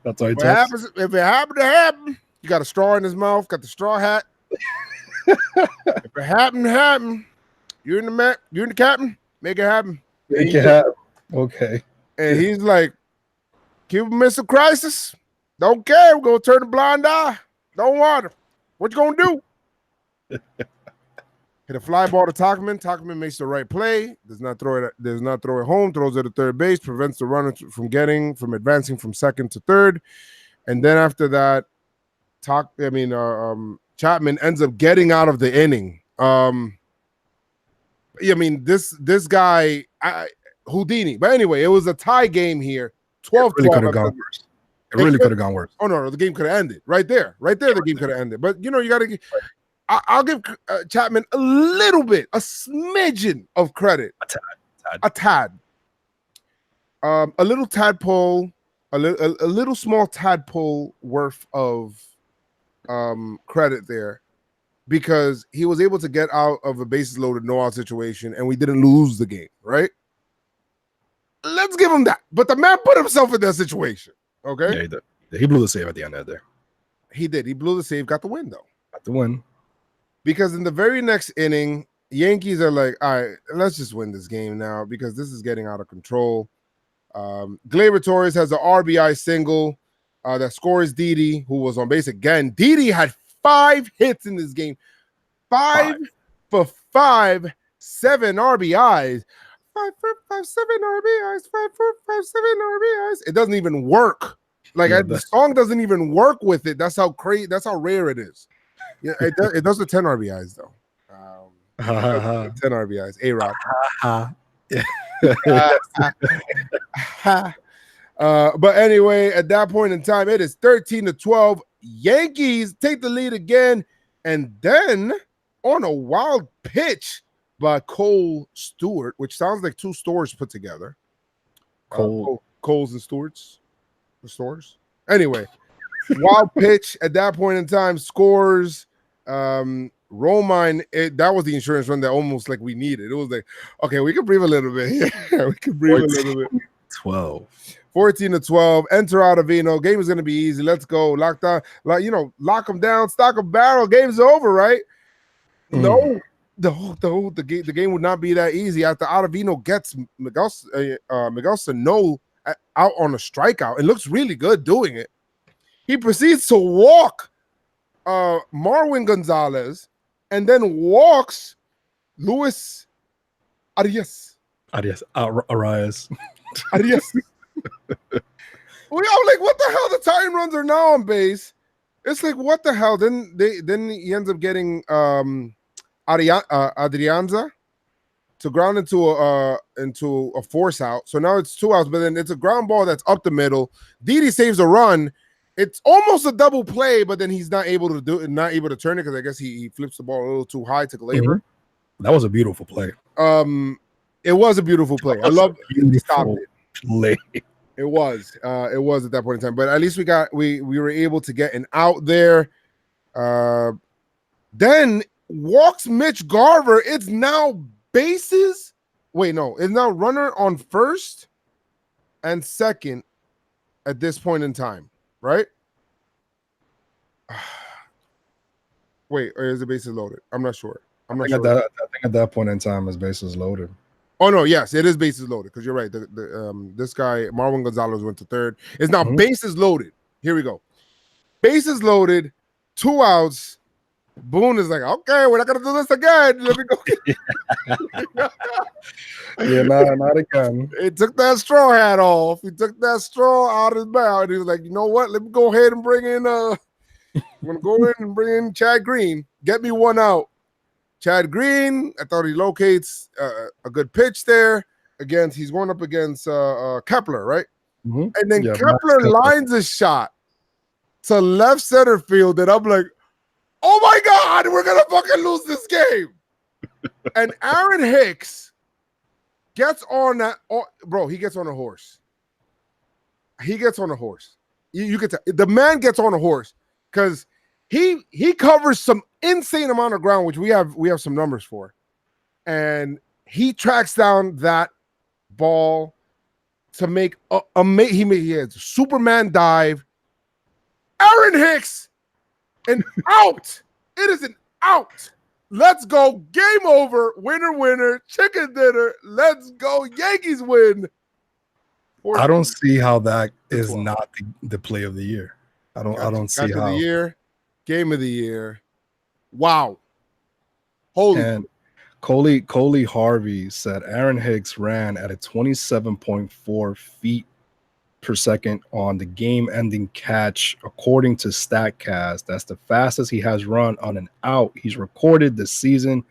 That's all if it happens to happen, you got a straw in his mouth, got the straw hat. If it happen to happen, you're in the captain, make it happen. Make it happen. Okay. And he's like, Cuban Missile Crisis. Don't care. We're going to turn a blind eye. Don't want it. What you going to do? Hit a fly ball to Tachman. Tachman makes the right play. Does not throw it home. Throws it at third base. Prevents the runner from advancing from second to third. And then after that, Chapman ends up getting out of the inning. This guy, Houdini. But anyway, it was a tie game here. 12 really could have gone worse. It really could have gone worse. Oh, no, the game could have ended right there. Right there, the game could have ended. But, you got to I'll give Chapman a little bit, a smidgen of credit. A tad. A little tadpole, a little small tadpole worth of credit there because he was able to get out of a bases loaded, no out situation, and we didn't lose the game, right? Let's give him that. But the man put himself in that situation. Okay. Yeah, he did. He blew the save at the end of there. He did. He blew the save, got the win, though. Got the win. Because in the very next inning, Yankees are like, all right, let's just win this game now because this is getting out of control. Gleyber Torres has an RBI single that scores Didi, who was on base again. Didi had 5 hits in this game. 5 for 5, 7 RBIs. 5 for 5, 7 RBIs. 5 for 5, 7 RBIs. It doesn't even work. The song doesn't even work with it. That's how crazy. That's how rare it is. Yeah, it does the 10 RBIs though. 10 RBIs. A-Rod. But anyway, at that point in time, it is 13-12. Yankees take the lead again, and then on a wild pitch by Cole Stewart, which sounds like 2 stores put together. Coles and Stewart's. The stores. Anyway, wild pitch at that point in time scores. Romine, that was the insurance run that almost like we needed. It was like, okay, we can breathe a little bit here. We can breathe a little bit. 14-12. Enter Ottavino. Game is going to be easy. Let's go. Lock down. Lock them down. Stock a barrel. Game's over, right? No. The game would not be that easy after Ottavino gets Miguel Sano out on a strikeout. It looks really good doing it. He proceeds to walk Marwin Gonzalez and then walks Luis Arias. Arias. Arias. I'm like, what the hell? The tying runs are now on base. It's like, what the hell? Then he ends up getting Adrianza to ground into a force out. So now it's 2 outs, but then it's a ground ball that's up the middle. Didi saves a run. It's almost a double play, but then he's not able to turn it because I guess he flips the ball a little too high to Glaber. Mm-hmm. That was a beautiful play. It was a beautiful play. I love he stopped it. Play. It was at that point in time, but at least we were able to get an out there. Then walks Mitch Garver. It's now bases. Wait, no, it's now runner on first and second at this point in time, right? Wait, or is the bases loaded? I'm not sure. I'm not sure. I think at that point in time, his bases loaded. Oh no, yes, it is bases loaded because you're right. This guy Marwin Gonzalez went to third. It's now bases loaded. Here we go. Bases loaded, 2 outs. Boone is like, okay, we're not gonna do this again. Let me go. Yeah, not again. He took that straw hat off. He took that straw out of his mouth. He was like, you know what? Let me go ahead and bring in. I'm gonna go in and bring in Chad Green. Get me 1 out. Chad Green, I thought he locates a good pitch there. He's going up against Kepler, right? Mm-hmm. And then Kepler lines a shot to left center field, and I'm like, oh my God, we're gonna fucking lose this game. And Aaron Hicks gets on that, bro. He gets on a horse. He gets on a horse. You can tell the man gets on a horse because he covers some insane amount of ground, which we have some numbers for, and he tracks down that ball to make he has a Superman dive. Aaron Hicks, an out. It is an out. Let's go. Game over. Winner, chicken dinner. Let's go. Yankees win. I don't see how that is not the play of the year. I don't see how. The year. Game of the year. Wow. Holy. And Coley Harvey said Aaron Hicks ran at a 27.4 feet per second on the game-ending catch, according to StatCast. That's the fastest he has run on an out he's recorded this season.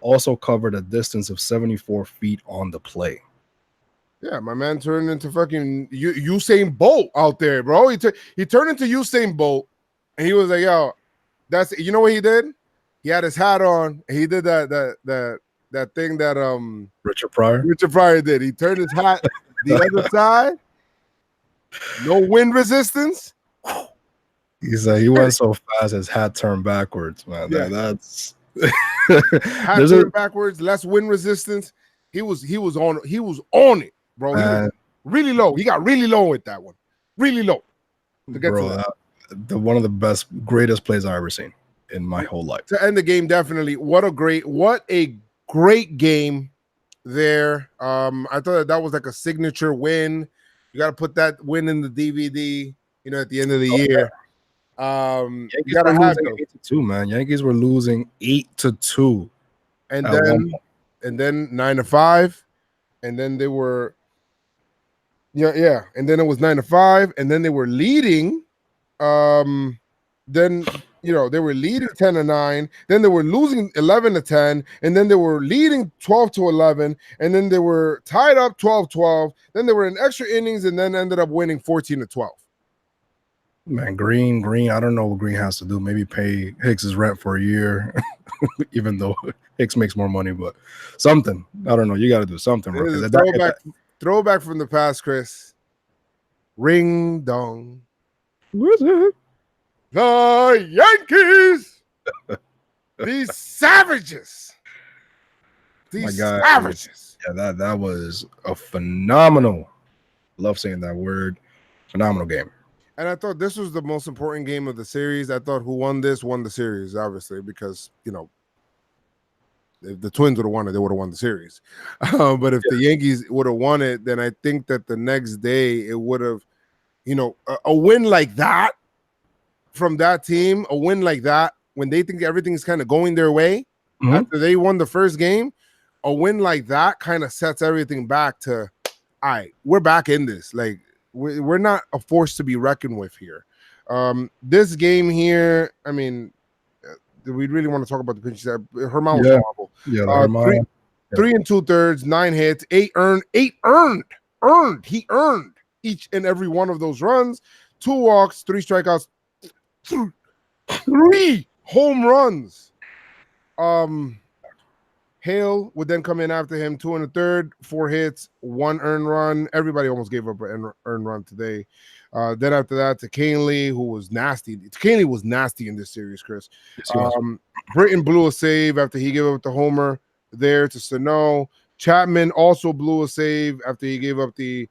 Also covered a distance of 74 feet on the play. Yeah, my man turned into fucking Usain Bolt out there, bro. He turned into Usain Bolt, and he was like, "Yo, that's." You know what he did? He had his hat on. And he did that thing that Richard Pryor did. He turned his hat the other side. No wind resistance. He went so fast his hat turned backwards, man. Yeah. That's hat turned backwards, less wind resistance. He was on it, bro. He was really low. He got really low with that one. Really low. To get to that. One of the greatest plays I've ever seen in my whole life. To end the game, definitely. What a great game there. I thought that was like a signature win. You got to put that win in the DVD, at the end of the year. Yankees were losing 8-2, man. Yankees were losing 8-2. And then 9-5. And then they were and then it was 9-5, and then they were leading. Then they were leading 10-9, then they were losing 11-10, and then they were leading 12-11, and then they were tied up 12-12. Then they were in extra innings, and then ended up winning 14-12. Man, Green, I don't know what Green has to do. Maybe pay Hicks's rent for a year, even though Hicks makes more money, but something. I don't know. You got to do something. Throwback from the past, Chris. Ring dong. What's it? The Yankees. These savages. Savages. Yeah, that was a phenomenal. Love saying that word. Phenomenal game. And I thought this was the most important game of the series. I thought who won this won the series, obviously, because if the Twins would have won it, they would have won the series. But if the Yankees would have won it, then I think that the next day it would have, a win like that from that team, a win like that, when they think everything's kind of going their way, after they won the first game, a win like that kind of sets everything back to, all right, we're back in this. Like, we're not a force to be reckoned with here. This game here, I mean, do we really want to talk about the pitching staff? Herman was Yeah, horrible. yeah, the Three, Herman. Yeah. 3 2/3, 9 hits, earned. He earned each and every one of those runs. 2 walks, 3 strikeouts, 3 home runs. Hale would then come in after him, 2 1/3, 4 hits, 1 earned run. Everybody almost gave up an earned run today. Then after that, to Canely, who was nasty. Canely was nasty in this series, Chris. Yes, Britton blew a save after he gave up the homer there to Sano. Chapman also blew a save after he gave up the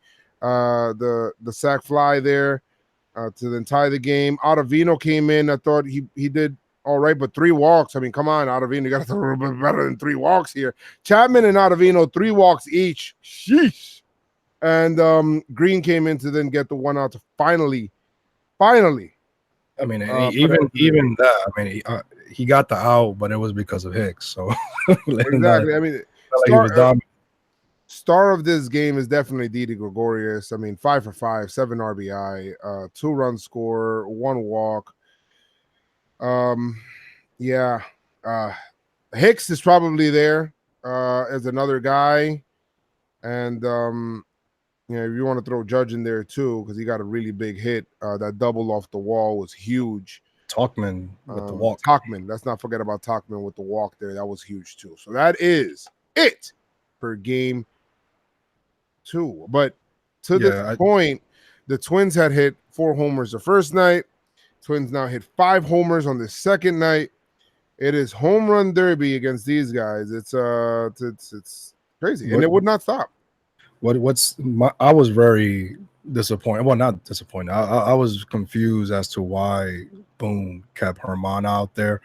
sac fly there to then tie the game. Ottavino came in. I thought he did all right, but 3 walks. I mean, come on, Ottavino, you got to throw a little bit better than 3 walks here. Chapman and Ottavino, 3 walks each. Sheesh. And Green came in to then get the one out to finally. I mean, even that. I mean, he got the out, but it was because of Hicks. So exactly. I mean, star of this game is definitely Didi Gregorius. I mean, 5 for 5, 7 RBI, 2 run score, 1 walk. Yeah. Hicks is probably there as another guy, and if you want to throw Judge in there too, because he got a really big hit. That double off the wall was huge. Talkman with the walk. Talkman. Let's not forget about Talkman with the walk there. That was huge too. So that is it for game 2. But to this point, the Twins had hit 4 homers the first night. Twins now hit 5 homers on the second night. It is home run derby against these guys. It's crazy, and it would not stop. I was very disappointed. Well, not disappointed. I was confused as to why Boone kept Herman out there.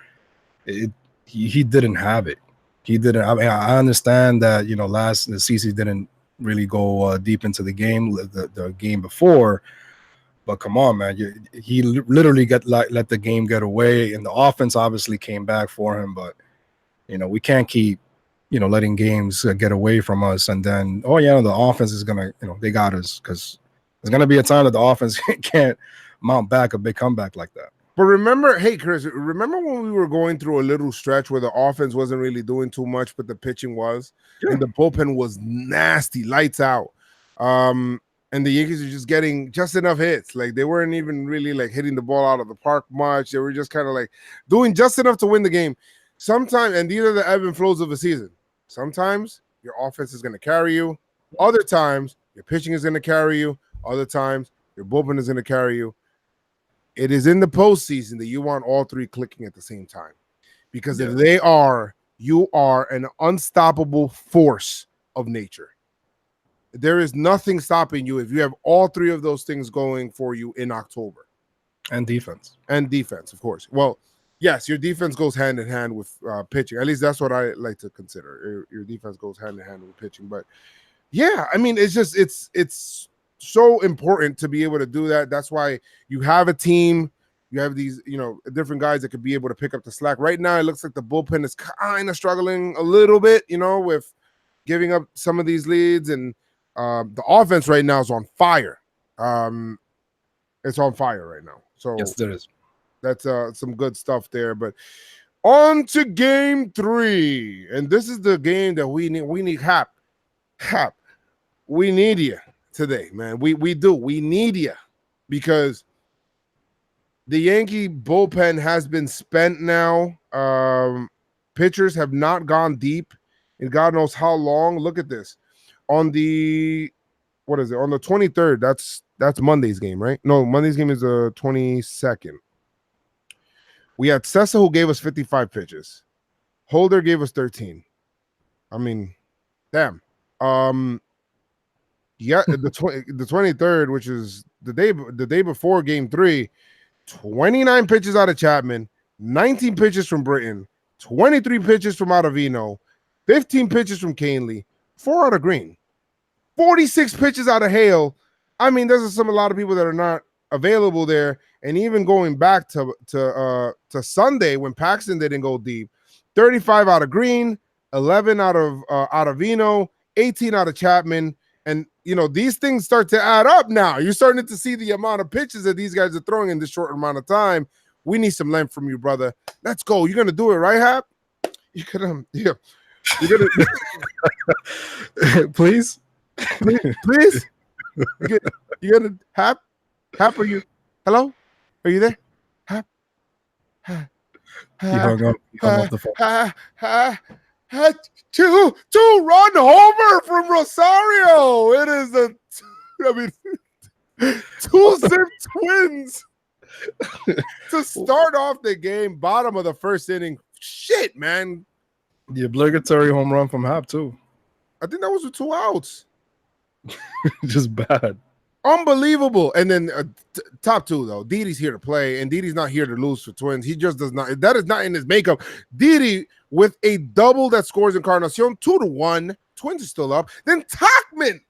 He didn't have it. He didn't. I mean, I understand that the CC didn't really go deep into the game, the game before. But come on, man! He literally let the game get away, and the offense obviously came back for him. But we can't keep letting games get away from us, and then the offense is gonna they got us, because there's gonna be a time that the offense can't mount back a big comeback like that. But remember, hey Chris, remember when we were going through a little stretch where the offense wasn't really doing too much, but the pitching was, and the bullpen was nasty, lights out. And the Yankees are just getting just enough hits. Like, they weren't even really like hitting the ball out of the park much. They were just kind of like doing just enough to win the game. Sometimes, and these are the ebb and flows of a season. Sometimes your offense is going to carry you. Other times your pitching is going to carry you. Other times your bullpen is going to carry you. It is in the postseason that you want all 3 clicking at the same time. Because if they are, you are an unstoppable force of nature. There is nothing stopping you if you have all 3 of those things going for you in October. And defense, of course. Well, yes, your defense goes hand in hand with pitching. At least that's what I like to consider. Your defense goes hand in hand with pitching. But yeah, I mean, it's so important to be able to do that. That's why you have a team. You have these, different guys that could be able to pick up the slack. Right now, it looks like the bullpen is kind of struggling a little bit, with giving up some of these leads, and the offense right now is on fire. It's on fire right now. So yes, there is. That's some good stuff there. But on to game 3, and this is the game that we need. We need Hap. We need you today, man. We do. We need you, because the Yankee bullpen has been spent now. Pitchers have not gone deep in God knows how long. Look at this. On the 23rd, that's Monday's game, right? No, Monday's game is the 22nd. We had Sessa, who gave us 55 pitches. Holder gave us 13. I mean, damn. Yeah, the 23rd, which is the day before game 3, 29 pitches out of Chapman, 19 pitches from Britton, 23 pitches from Ottavino, 15 pitches from Canely, 4 out of Green, 46 pitches out of Hale. I mean, there's a lot of people that are not available there. And even going back to Sunday when Paxton didn't go deep, 35 out of Green, 11 out of Ottavino, 18 out of Chapman, And, these things start to add up now. You're starting to see the amount of pitches that these guys are throwing in this short amount of time. We need some length from you, brother. Let's go. You're going to do it, right, Hap? You're going to, You're going to. Please? Please? You're going to, Hap, are you, hello? Are you there? Hap? He hung up the phone. Two-run homer from Rosario. It is two zip Twins to start off the game, bottom of the first inning. Shit, man. The obligatory home run from Hap, too. I think that was with 2 outs. Just bad. Unbelievable. And then top 2, though. Didi's here to play, and Didi's not here to lose for Twins. He just does not. That is not in his makeup. Didi with a double that scores Encarnacion, 2-1. Twins are still up. Then Tachman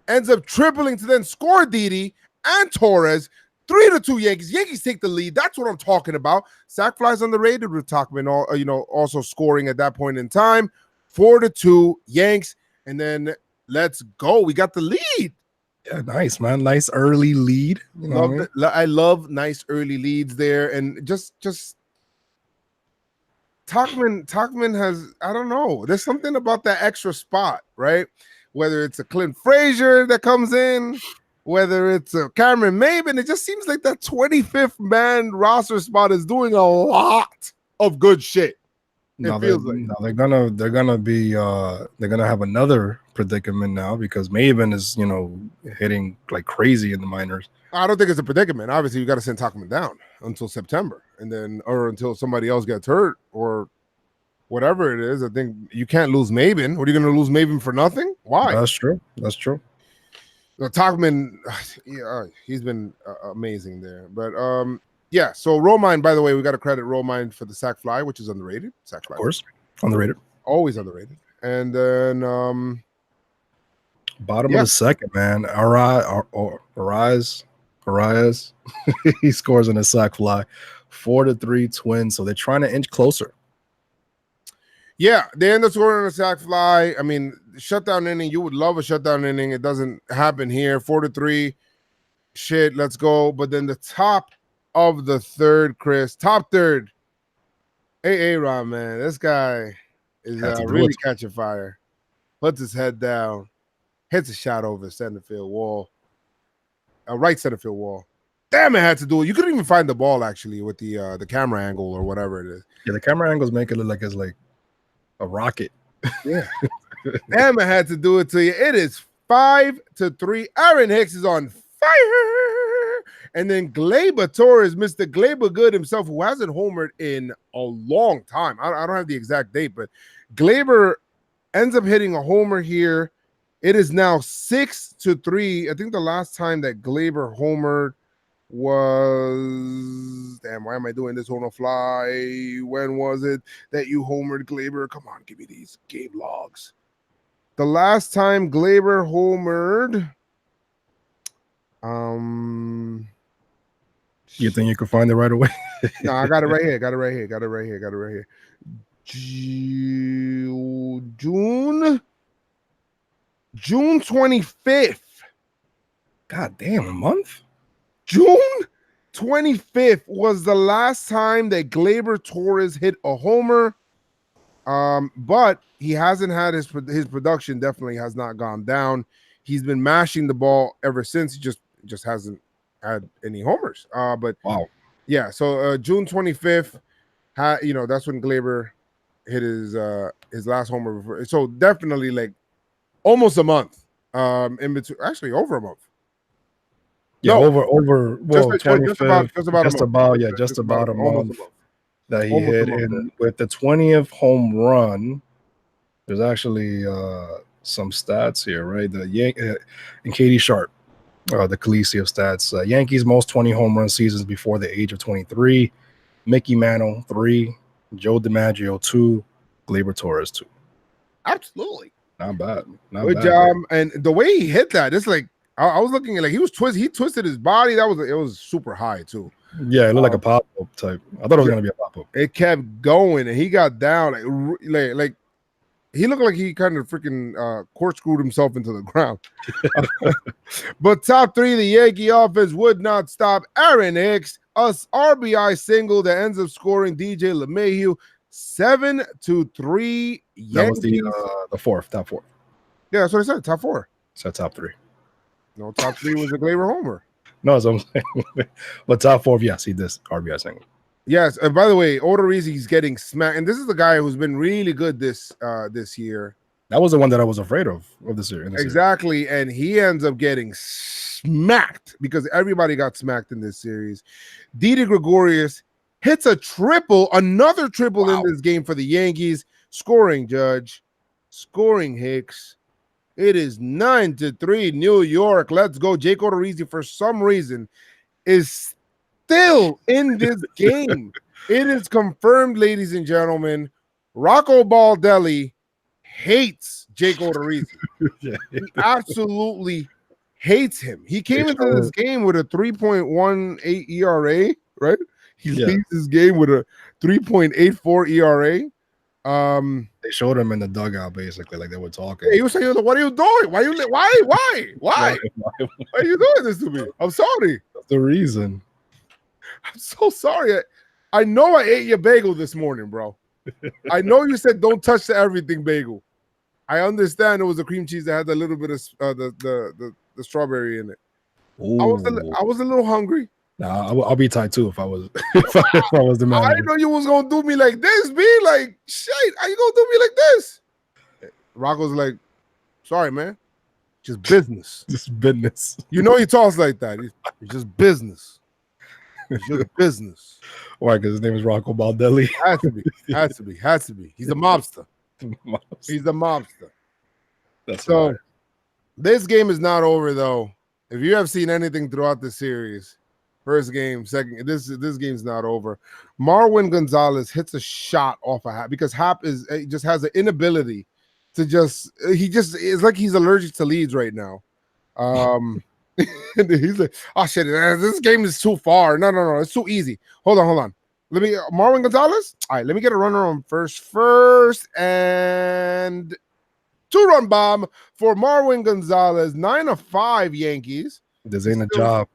ends up tripling to then score Didi and Torres. 3-2 Yankees. Yankees take the lead. That's what I'm talking about. Sack flies underrated with Tachman, also scoring at that point in time. 4-2 Yanks, and then let's go. We got the lead. Yeah, nice, man. Nice early lead. I love nice early leads there, and just Tachman has, I don't know. There's something about that extra spot, right? Whether it's a Clint Frazier that comes in, whether it's a Cameron Maybin, it just seems like that 25th man roster spot is doing a lot of good shit. They're gonna have another predicament now because Maven is hitting like crazy in the minors. I don't think it's a predicament. Obviously, you got to send Tachman down until September, or until somebody else gets hurt or whatever it is. I think you can't lose Maven. What are you going to lose Maven for nothing? Why? That's true. Tachman, he's been amazing there. But yeah. So Romine, by the way, we got to credit Romine for the sack fly, which is underrated. Sack fly, of course, underrated, always underrated. And then bottom of the second, man. Arias, he scores on a sack fly. 4-3 Twins. So they're trying to inch closer. Yeah, they end up scoring on a sack fly. I mean, shutdown inning. You would love a shutdown inning. It doesn't happen here. 4-3. Shit, let's go. But then the top of the third, Chris. Top third. Hey, Ron, man. This guy is really catching fire. Puts his head down. Hits a shot over the center field wall. Right center field wall. Damn, it had to do it. You couldn't even find the ball, actually, with the camera angle or whatever it is. Yeah, the camera angles make it look like it's like a rocket. Yeah. Damn, it had to do it to you. It is 5-3. Aaron Hicks is on fire. And then Gleyber Torres, Mr. Gleyber Good himself, who hasn't homered in a long time. I don't have the exact date, but Gleyber ends up hitting a homer here. It is now 6-3. I think the last time that Gleyber homered was, damn, why am I doing this on a fly? When was it that you homered Gleyber? Come on, give me these game logs. The last time Gleyber homered, you think you can find it right away? No, I got it right here. Got it right here. June 25th. God damn, a month? June 25th was the last time that Gleyber Torres hit a homer. But he hasn't had his production definitely has not gone down. He's been mashing the ball ever since. He just hasn't had any homers. But wow. Yeah, so June 25th, that's when Gleyber hit his last homer before. So definitely like almost a month. In between, actually over a month. Yeah, no, over well, just about a month that he hit. And with the 20th home run, there's actually some stats here, right? And Katie Sharp, the Coliseum stats. Yankees most 20 home run seasons before the age of 23. Mickey Mantle 3, Joe DiMaggio 2, Gleyber Torres 2. Absolutely, not bad. Good job. And the way he hit that, it's like I was looking at like he twisted his body. It was super high too. Yeah, it looked like a pop-up type. I thought it was gonna be a pop-up. It kept going, and he got down like he looked like he kind of freaking corkscrewed himself into the ground. But top three, the Yankee offense would not stop Aaron Hicks, a RBI single that ends up scoring DJ LeMahieu 7-3 Yankees. That was the top fourth. Yeah, that's what I said. Top four. So top three. No, top three was a Glaber homer. No, that's what I'm saying. But top four, yes, he did RBI single. Yes, and by the way, Odorizzi's getting smacked, and this is the guy who's been really good this year. That was the one that I was afraid of this year. Exactly, and he ends up getting smacked because everybody got smacked in this series. Didi Gregorius hits a triple, another triple in this game for the Yankees, scoring Judge, scoring Hicks. It is 9-3 New York. Let's go. Jake Odorizzi, for some reason, is still in this game. It is confirmed, ladies and gentlemen. Rocco Baldelli hates Jake Odorizzi. He absolutely hates him. He came into this game with a 3.18 ERA, right? He leaves this game with a 3.84 ERA. They showed him in the dugout basically, like they were talking. Yeah, he was saying, "What are you doing? Why are you doing this to me? I'm sorry." That's the reason. I'm so sorry. I know I ate your bagel this morning, bro. I know you said don't touch the everything bagel. I understand it was the cream cheese that had a little bit of the strawberry in it. I was a little hungry. Nah, I'll be tight too if I was if I was the man. I didn't know you was gonna do me like this, B. Like shit, how you gonna do me like this? Rocco's like, sorry, man. Just business. Just business. You know he talks like that. It's just business. It's just business. Why? Because his name is Rocco Baldelli. Has to be. He's a mobster. He's a mobster. That's so. Right. This game is not over though. If you have seen anything throughout the series, first game, second, this game's not over. Marwin Gonzalez hits a shot off a Hap because Hap just has an inability to it's like he's allergic to leads right now. He's like, oh shit, this game is too far. No, it's too easy. Hold on. Let me Marwin Gonzalez. All right, let me get a runner on first and 2-run bomb for Marwin Gonzalez. 9-5 Yankees. This ain't a job.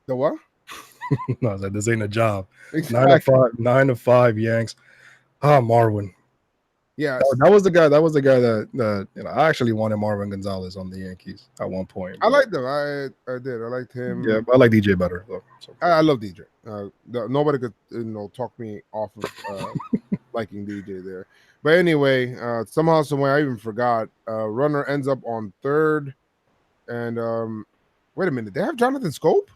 The what? No, I was like, this ain't a job. Exactly. 9-5 Yanks. Marwin. Yeah, that was the guy. That was the guy that I actually wanted Marwin Gonzalez on the Yankees at one point. I liked him. I did. I liked him. Yeah, but I like DJ better. So. I love DJ. Nobody could talk me off of liking DJ there. But anyway, somehow, some way, I even forgot. Runner ends up on third, and wait a minute, they have Jonathan Scope?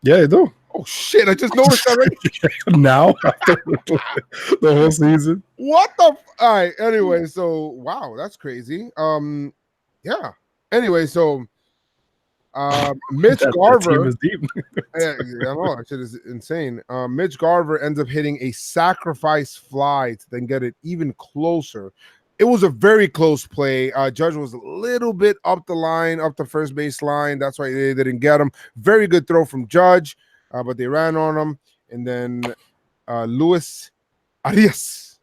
Yeah, they do. Oh shit! I just noticed already. Now, the whole season. What the? All right. Anyway, so wow, that's crazy. Yeah. Anyway, so Mitch Garver. Is deep. Yeah, I know that shit is insane. Mitch Garver ends up hitting a sacrifice fly to then get it even closer. It was a very close play. Judge was a little bit up the first base line. That's why they didn't get him. Very good throw from Judge, but they ran on him. And then Luis Arias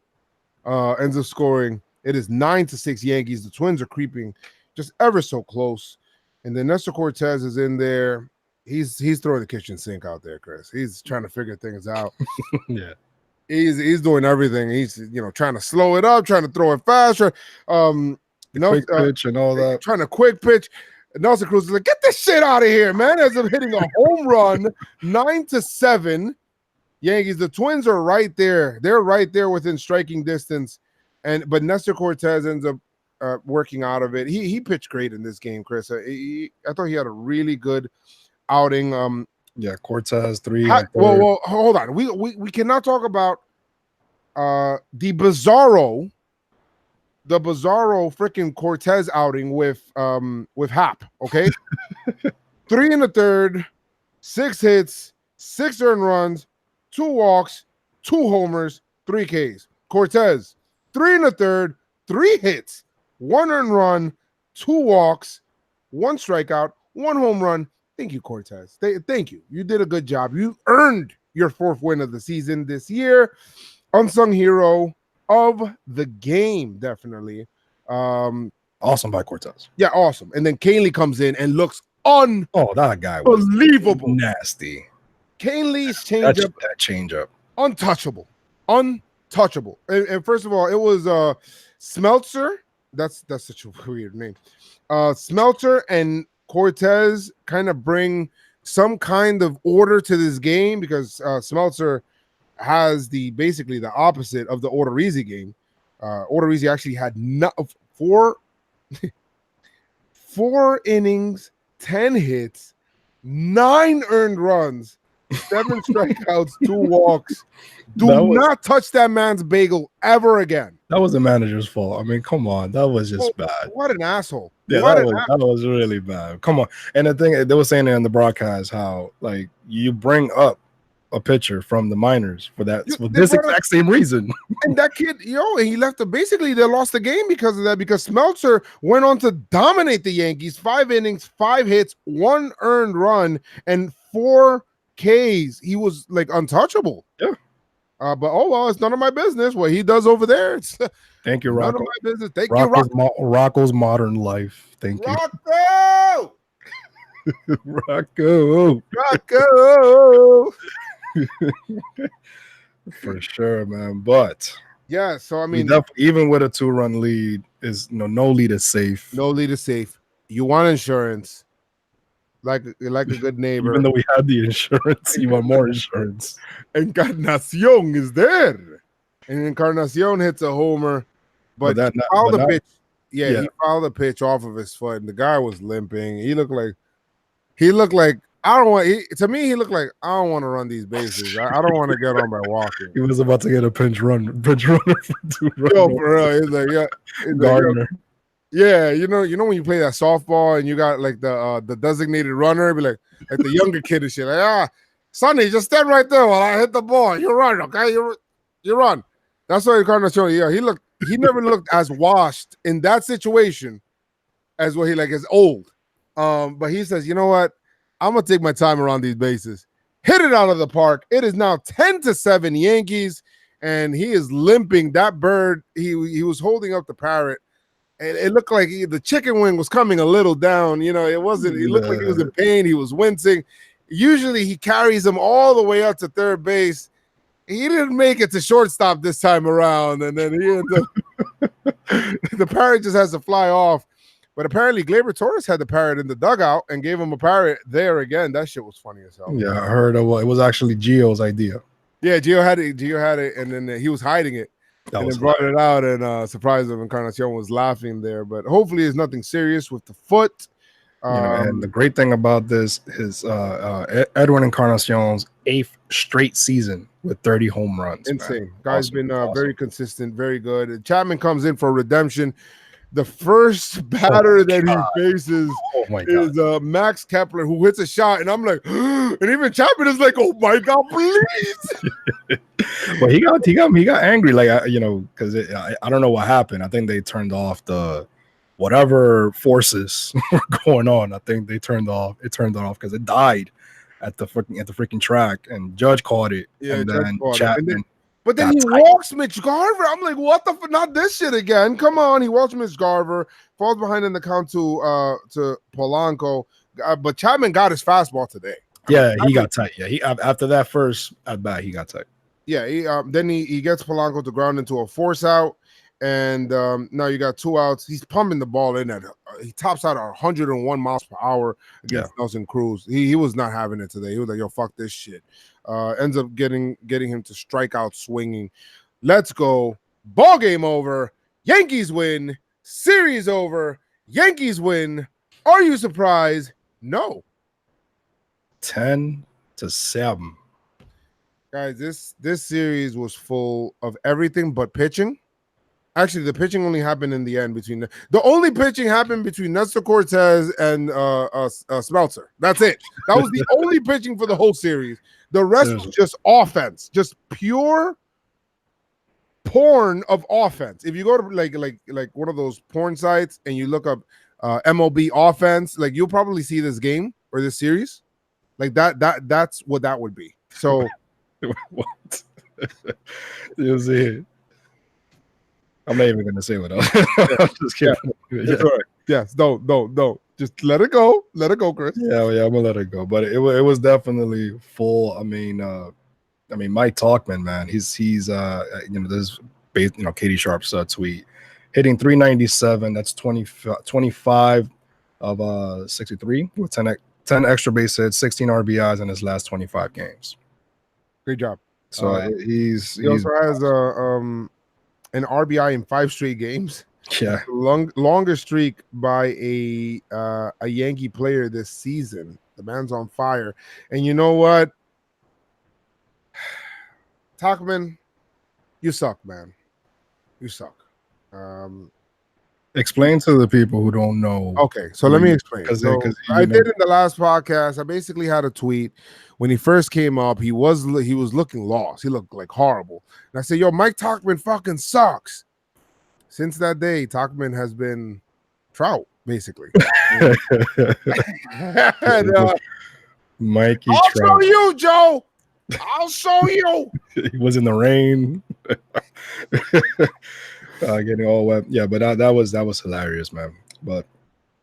ends up scoring. It is 9-6 Yankees. The Twins are creeping just ever so close. And then Nestor Cortez is in there. He's throwing the kitchen sink out there, Chris. He's trying to figure things out. Yeah. He's doing everything. He's trying to slow it up, trying to throw it faster. Quick pitch and all that. Trying to quick pitch. Nelson Cruz is like, get this shit out of here, man. As I'm hitting a home run, 9-7. Yankees. The Twins are right there. They're right there within striking distance. But Nestor Cortez ends up working out of it. He pitched great in this game, Chris. I thought he had a really good outing. Yeah, Cortez 3. Well, hold on. We cannot talk about the bizarro freaking Cortez outing with Hap. Okay, 3 1/3, 6 hits, 6 earned runs, 2 walks, 2 homers, 3 Ks. Cortez 3 1/3, 3 hits, 1 earned run, 2 walks, 1 strikeout, 1 home run. Thank you, Cortez. Thank you. You did a good job. You earned your 4th win of the season this year. Unsung hero of the game, definitely. Awesome by Cortez. Yeah, awesome. And then Canely comes in and looks Oh, that guy was unbelievable. nasty. Canely's changeup, That changeup, untouchable. Untouchable. And first of all, it was Smeltzer. That's such a weird name. Smelter and Cortez kind of bring some kind of order to this game because Smeltzer has basically the opposite of the Odorizzi game. Odorizzi actually had four innings, 10 hits, 9 earned runs, 7 strikeouts, 2 walks. Do not touch that man's bagel ever again. That was the manager's fault. I mean, come on. That was just bad. What an asshole. Yeah, that was really bad. Come on. And the thing, they were saying in the broadcast how, like, you bring up a pitcher from the minors for this exact same reason. And that kid, he left basically they lost the game because of that, because Smeltzer went on to dominate the Yankees. 5 innings, 5 hits, 1 earned run, and 4 Ks. He was like untouchable. Yeah. But it's none of my business what he does over there. It's thank you, Rocco. None of my business. Thank you, Rocco. Rocco's modern life. Thank you, Rocco. Rocco. For sure, man. But yeah, so I mean, even with a 2-run lead, no lead is safe. No lead is safe. You want insurance, like a good neighbor. Even though we had the insurance, you want more insurance. Encarnacion is there, and Encarnacion hits a homer, but he fouled the pitch. Yeah, he fouled the pitch off of his foot, and the guy was limping. He looked like I don't want. To me, he looked like I don't want to run these bases. I don't want to get on by walking. He was about to get a pinch runner for 2 runs. Yo, for real, he's like, Gardner. Yeah, you know when you play that softball and you got like the designated runner, be like the younger kid and shit. Like, Sonny, just stand right there while I hit the ball. You run, okay? You run. That's why Encarnacion. Yeah, he never looked as washed in that situation as what he is old. But he says, you know what? I'm gonna take my time around these bases. Hit it out of the park. It is now 10-7 Yankees, and he is limping. That bird, he was holding up the parrot, and it looked like the chicken wing was coming a little down. It wasn't. He looked like he was in pain. He was wincing. Usually, he carries him all the way up to third base. He didn't make it to shortstop this time around, and then the parrot just has to fly off. But apparently, Gleyber Torres had the parrot in the dugout and gave him a parrot there again. That shit was funny as hell. Yeah, I heard it was actually Gio's idea. Yeah, Gio had it, and then he was hiding it. And then brought it out and surprised him. Encarnacion was laughing there. But hopefully, it's nothing serious with the foot. And the great thing about this is Edwin Encarnacion's 8th straight season with 30 home runs. Insane. Man. Guy's been very consistent, very good. And Chapman comes in for redemption. The first batter that he faces is Max Kepler, who hits a shot, and I'm like, and even Chapman is like, "Oh my God, please!" Well, he got angry, because I don't know what happened. I think they turned off the whatever forces were going on. I think they turned it off because it died at the freaking track, and Judge caught it. Yeah, and then Chapman. But then he walks Mitch Garver. I'm like, what the not this shit again? Come on. He walks Mitch Garver, falls behind in the count to Polanco. But Chapman got his fastball today. He got tight. Yeah, he after that first at bat, he got tight. Yeah, then he gets Polanco to ground into a force out. And now you got 2 outs. He's pumping the ball in he tops out at 101 miles per hour against Nelson Cruz. He was not having it today. He was like, yo, fuck this shit. Ends up getting him to strike out swinging. Let's go. Ball game over. Yankees win. Series over. Yankees win. Are you surprised? No. 10-7. Guys, this series was full of everything but pitching. Actually, the pitching only happened in the end between the only pitching happened between Nestor Cortez and Smeltzer. That's it. That was the only pitching for the whole series. The rest was just offense, just pure porn of offense. If you go to like one of those porn sites and you look up MLB offense, you'll probably see this game or this series. That's what that would be. So what? You'll see it. I'm not even gonna say what else. Yeah, I'm just yeah, kidding. it's Yeah. all right. Yes, don't. Just let it go. Let it go, Chris. Yeah, I'm gonna let it go. But it was definitely full. I mean, Mike Talkman, man, he's this Katie Sharp's tweet hitting 397. That's 25 of 63 with 10 extra base hits, 16 RBIs in his last 25 games. Great job. So he's He also has an RBI in 5 straight games. Yeah, Longest streak by a Yankee player this season. The man's on fire. And you know what? Talkman, you suck, man. You suck. explain to the people who don't know. Okay, so let me explain. So I did in the last podcast. I basically had a tweet when he first came up. He was looking lost. He looked like horrible. And I said, "Yo, Mike Talkman fucking sucks." Since that day, Talkman has been Trout, basically. And, Mikey I'll Trout. show you, Joe. I'll show you. He was in the rain. Getting all wet. Yeah, but that was hilarious, man. But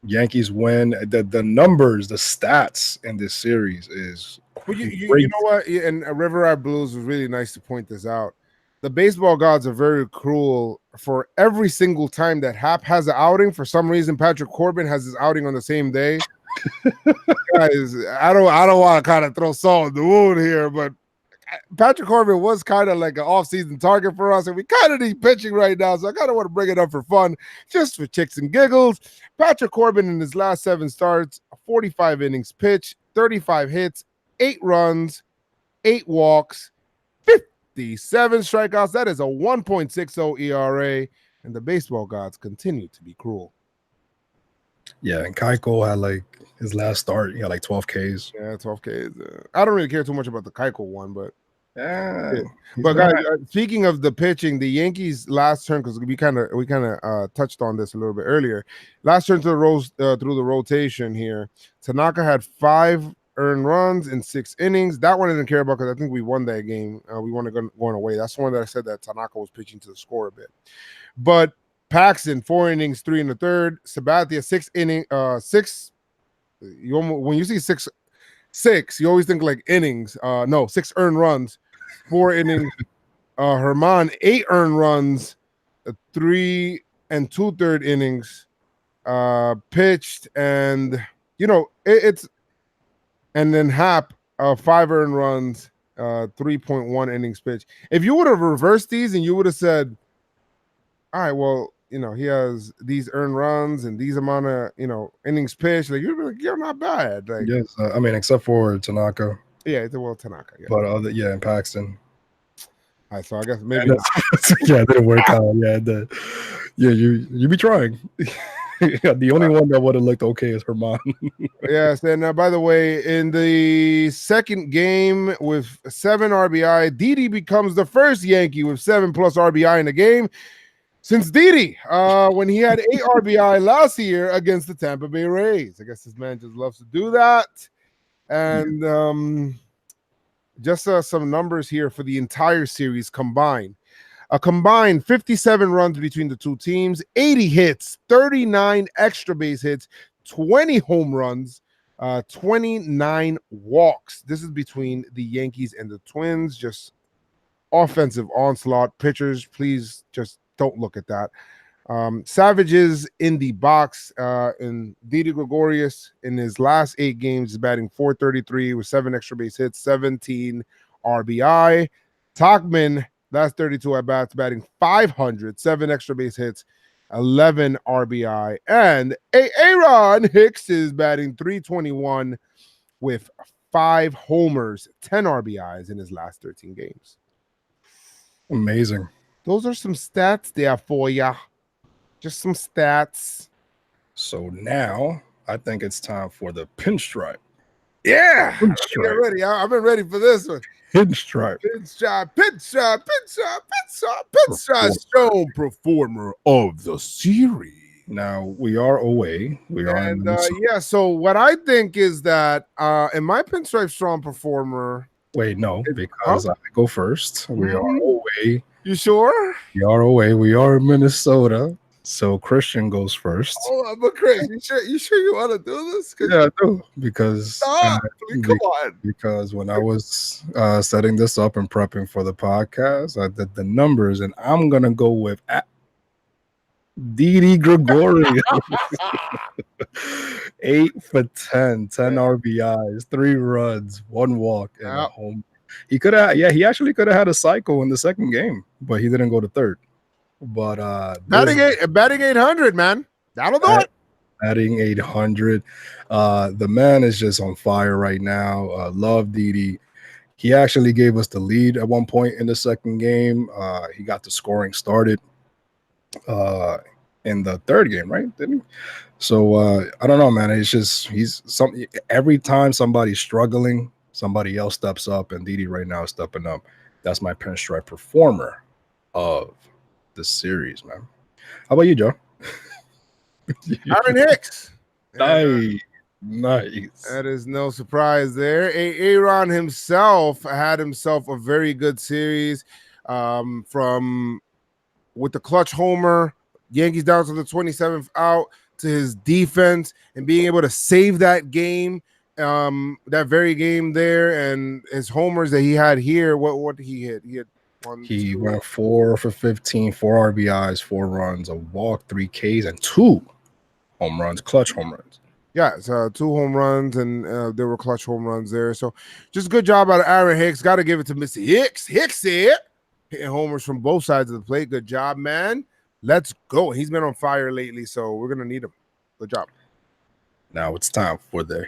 Yankees win. The numbers, the stats in this series is well, you know what? And River Eye Blues was really nice to point this out. The baseball gods are very cruel. For every single time that Hap has an outing, for some reason Patrick Corbin has his outing on the same day. Guys, I don't want to kind of throw salt in the wound here, but Patrick Corbin was kind of like an off-season target for us, and we kind of need pitching right now, so I kind of want to bring it up for fun, just for chicks and giggles. Patrick Corbin in his last 7 starts, 45 innings pitched, 35 hits, 8 runs, 8 walks, 57 strikeouts. That is a 1.60 ERA, and the baseball gods continue to be cruel. Yeah, and Keiko had like his last start, he had like 12 Ks. Yeah, 12 Ks. I don't really care too much about the Keiko one, but yeah. But guys, speaking of the pitching, the Yankees last turn, because we kind of touched on this a little bit earlier. Last turn to the through the rotation here, Tanaka had 5 earned runs in 6 innings. That one I didn't care about because I think we won that game. We won it going away. That's the one that I said that Tanaka was pitching to the score a bit. But Paxton 4 innings, 3 1/3. Sabathia 6 inning, 6. When you see 6, you always think like innings. No, 6 earned runs, 4 innings. Herman 8 earned runs, 3 2/3 innings pitched, and it's and then Hap 5 earned runs, 3.1 innings pitched. If you would have reversed these and you would have said, all right, well, he has these earned runs and these amount of, innings pitched. Like, you're not bad. Like, yes, I mean, except for Tanaka. Yeah, Tanaka. Yeah. But and Paxton. All right, so I guess maybe yeah, it didn't work out. Yeah, you be trying. The only one that would have looked okay is Herman. Yes, and by the way, in the second game with 7 RBI, Didi becomes the first Yankee with 7+ RBI in the game since Didi, when he had 8 RBI last year against the Tampa Bay Rays. I guess this man just loves to do that. And just some numbers here for the entire series combined. A combined 57 runs between the two teams, 80 hits, 39 extra base hits, 20 home runs, 29 walks. This is between the Yankees and the Twins. Just offensive onslaught. Pitchers, please just don't look at that. Savages in the box, and Didi Gregorius in his last 8 games is batting .433 with 7 extra base hits, 17 RBI. Tachman, last 32 at bats, batting .500, 7 extra base hits, 11 RBI. And Aaron Hicks is batting .321 with 5 homers, 10 RBIs in his last 13 games. Amazing. Those are some stats there for ya. Just some stats. So now I think it's time for the pinstripe. Yeah, get ready. I've been ready for this one. Pinstripe Stone Performer of the series. Now we are away. So what I think is that in my Pinstripe Strong Performer. Wait, no, because I go first. We are away. You sure? We are away. We are in Minnesota. So Christian goes first. Oh, but Chris, you sure? You want to do this? Yeah, I do. Because Stop, please, come on. because when I was setting this up and prepping for the podcast, I did the numbers, and I'm gonna go with Didi Gregorius. 8 for 10 RBIs, 3 runs, 1 walk, and a home. He could have, he actually could have had a cycle in the second game, but he didn't go to third. But batting 800, man. That'll do it. Batting 800. The man is just on fire right now. Love Didi. He actually gave us the lead at one point in the second game. He got the scoring started in the third game, right? Didn't he? So I don't know, man. It's just every time somebody's struggling, somebody else steps up, and Didi right now is stepping up. That's my Pinstripe performer of the series, man. How about you, Joe? Aaron Hicks. Nice. That is no surprise there. Aaron himself had himself a very good series from with the clutch homer, Yankees down to the 27th out, to his defense and being able to save that game, that very game there, and his homers that he had here. What did he hit? He went 4 for 15, 4 RBIs, 4 runs, a walk, 3 Ks, and 2 home runs, clutch home runs. Yeah, so 2 home runs, and there were clutch home runs there. So just good job out of Aaron Hicks. Got to give it to Mr. Hicks. Hicks it. Hitting homers from both sides of the plate. Good job, man. Let's go. He's been on fire lately, so we're going to need him. Good job. Now it's time for the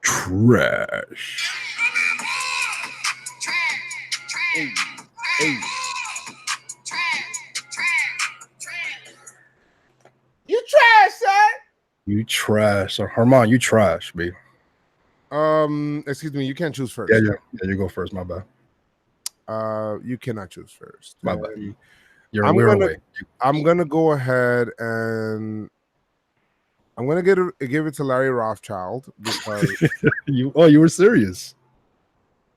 trash. Hey. You trash, son. You trash. So Herman, you trash, B. Excuse me, you can't choose first. Yeah, you go first, my bad. You cannot choose first. My bad. I'm gonna go ahead and I'm gonna give it to Larry Rothschild because you were serious.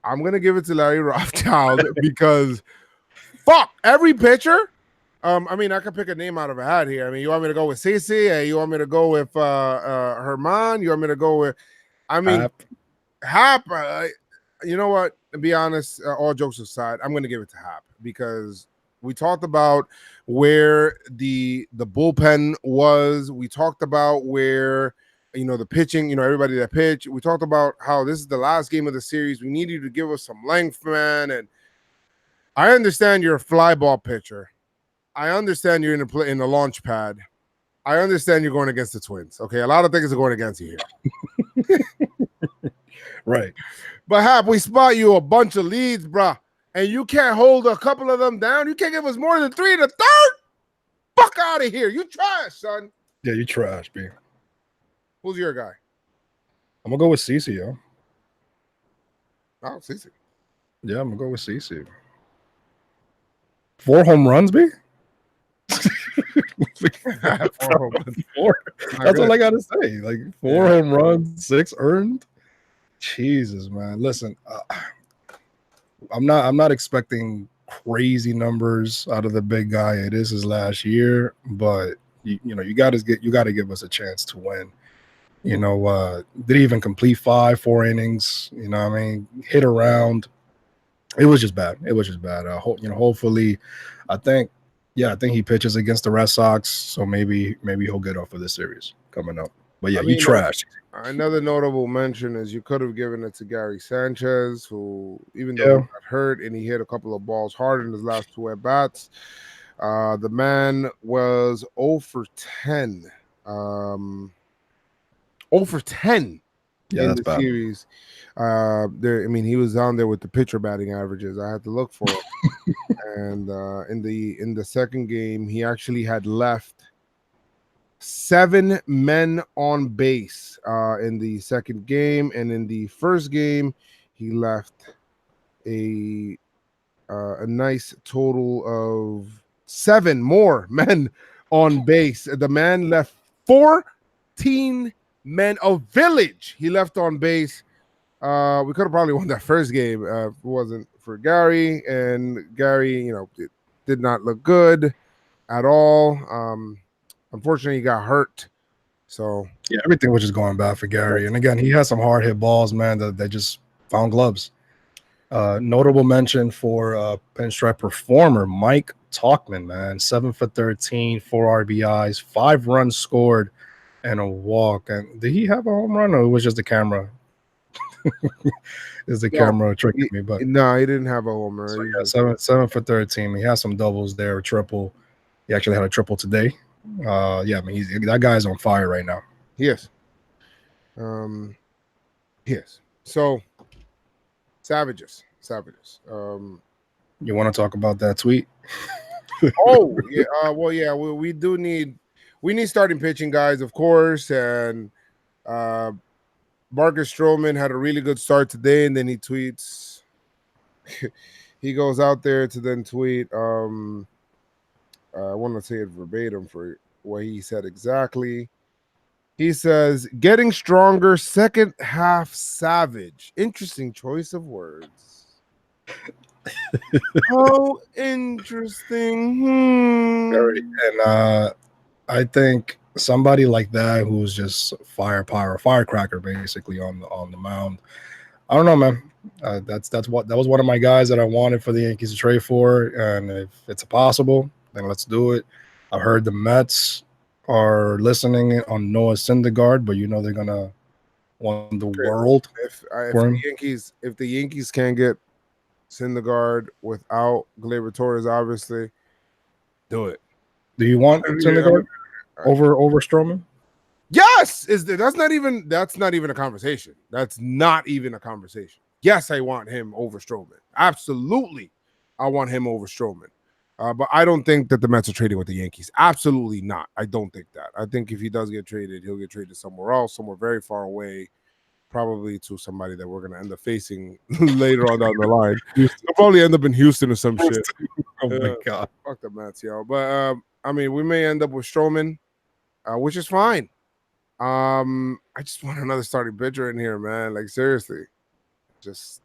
I'm gonna give it to Larry Rothschild because fuck every pitcher. I mean, I could pick a name out of a hat here. I mean, you want me to go with Cece? You want me to go with Herman? You want me to go with? I mean, Hap. You know what? To be honest, all jokes aside, I'm going to give it to Hap because we talked about where the bullpen was. We talked about where the pitching. Everybody that pitched. We talked about how this is the last game of the series. We need you to give us some length, man. And I understand you're a fly ball pitcher. I understand you're in the launch pad. I understand you're going against the Twins. Okay, a lot of things are going against you here. Right. But Hap, we spot you a bunch of leads, bruh, and you can't hold a couple of them down. You can't give us more than 3 in the third. Fuck out of here. You trash, son. Yeah, you trash, B. Who's your guy? I'm going to go with Cece, yo. Oh, Cece. Yeah, I'm going to go with Cece. 4 home runs, B? 4. That's all I gotta say. Like 4 home runs, 6 earned. Jesus, man. Listen, I'm not expecting crazy numbers out of the big guy. It is his last year, but you gotta give us a chance to win. Did he even complete 4 innings? I mean, hit around. It was just bad. Hopefully, I think he pitches against the Red Sox, so maybe he'll get off of this series coming up. But yeah, you trash. Another notable mention is you could have given it to Gary Sanchez, who even though he got hurt and he hit a couple of balls hard in his last 2 at bats, the man was 0 for 10. 0 for 10 in the series. He was down there with the pitcher batting averages. I had to look for it. And in the second game, he actually had left 7 men on base in the second game, and in the first game, he left a nice total of 7 more men on base. The man left 14 men, a village he left on base. We could have probably won that first game if it wasn't for Gary. And Gary, it did not look good at all. Unfortunately, he got hurt. So yeah, everything was just going bad for Gary. And again, he had some hard hit balls, man, that just found gloves. Notable mention for Pinstripe performer Mike Talkman, man, 7 for 13, 4 RBIs, 5 runs scored, and a walk. And did he have a home run, or it was just the camera? Is the camera tricking me? But no, he didn't have a homer. So yeah, 7 for 13. He has some doubles there, a triple. He actually had a triple today. Yeah, I mean, that guy's on fire right now. Yes. Yes. So, Savages. You want to talk about that tweet? Oh yeah. Well, yeah. We need starting pitching guys, of course, and Marcus Stroman had a really good start today, and then he tweets. He goes out there to then tweet. I want to say it verbatim for what he said exactly. He says, "Getting stronger, second half Savage." Interesting choice of words. How interesting. And I think somebody like that who's just firecracker, basically on the mound. I don't know, man. That was one of my guys that I wanted for the Yankees to trade for, and if it's possible, then let's do it. I heard the Mets are listening on Noah Syndergaard, but they're gonna want the world if the Yankees can't get Syndergaard without Gleyber Torres, obviously, do it. Do you want Syndergaard over Stroman? Yes, that's not even a conversation. That's not even a conversation. Yes, I want him over Stroman. Absolutely, I want him over Stroman. But I don't think that the Mets are trading with the Yankees. Absolutely not. I don't think that. I think if he does get traded, he'll get traded somewhere else, somewhere very far away, probably to somebody that we're going to end up facing later on down the line. He'll probably end up in Houston or some shit. Oh, my God. Fuck the Mets, yo. But, I mean, we may end up with Stroman, which is fine. I just want another starting pitcher in here, man. Like, seriously. It's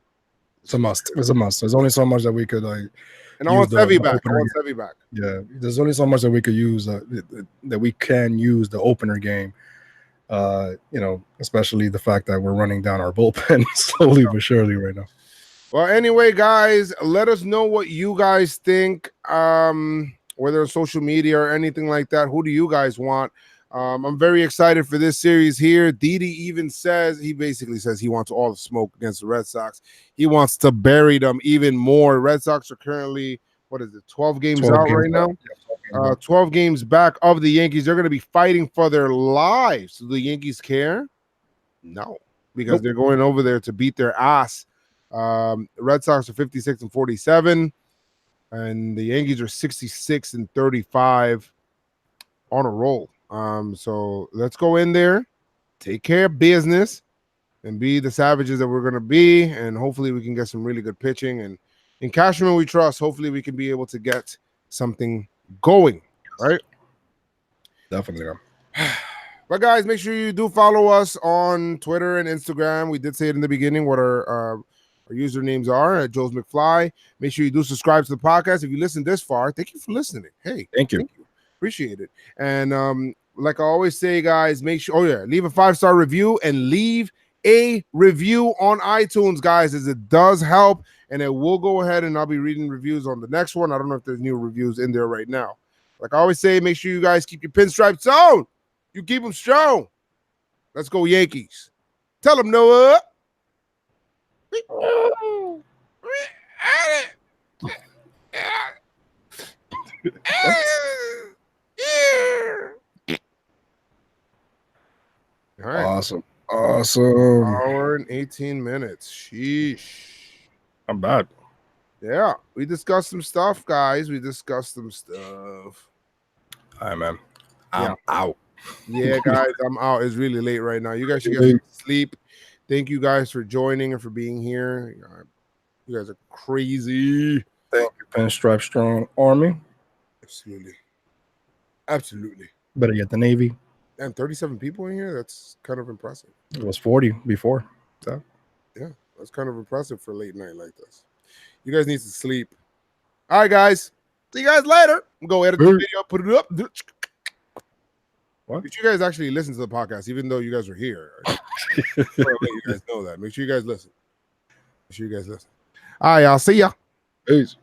a must. It's a must. There's only so much that we could, like... And I want Sevy back. Yeah, there's only so much that we could use, that we can use the opener game. Especially the fact that we're running down our bullpen slowly but surely right now. Well, anyway, guys, let us know what you guys think, whether on social media or anything like that. Who do you guys want? I'm very excited for this series here. Didi even says, he basically says he wants all the smoke against the Red Sox. He wants to bury them even more. Red Sox are currently, 12 games out right now? 12 games back of the Yankees. They're going to be fighting for their lives. Do the Yankees care? No, because they're going over there to beat their ass. The Red Sox are 56-47, and the Yankees are 66-35 on a roll. So let's go in there, take care of business, and be the Savages that we're going to be, and hopefully we can get some really good pitching. And in Cashman we trust. Hopefully we can be able to get something going, right? Definitely. But guys, make sure you do follow us on Twitter and Instagram. We did say it in the beginning what our usernames are at Joe's McFly. Make sure you do subscribe to the podcast. If you listen this far, thank you for listening. Hey, thank you. Appreciate it. And like I always say, guys, make sure leave a 5-star review and leave a review on iTunes, guys, as it does help. And it will go ahead and I'll be reading reviews on the next one. I don't know if there's new reviews in there right now. Like I always say, make sure you guys keep your pinstripes on. You keep them strong. Let's go Yankees. Tell them Noah. All right. Awesome. Hour and 18 minutes. Sheesh. I'm bad. Yeah, we discussed some stuff, guys. All right, man. I'm out. Yeah, guys, I'm out. It's really late right now. You guys should get some sleep. Thank you guys for joining and for being here. You guys are crazy. Thank you, Pinstripe Strong Army. Absolutely. Better yet, the Navy. And 37 people in here? That's kind of impressive. It was 40 before. So. Yeah, that's kind of impressive for a late night like this. You guys need to sleep. All right, guys. See you guys later. Go edit the video, put it up. What? Make sure you guys actually listen to the podcast, even though you guys are here. I'll let you guys know that. Make sure you guys listen. Make sure you guys listen. All right, y'all. See ya. Peace.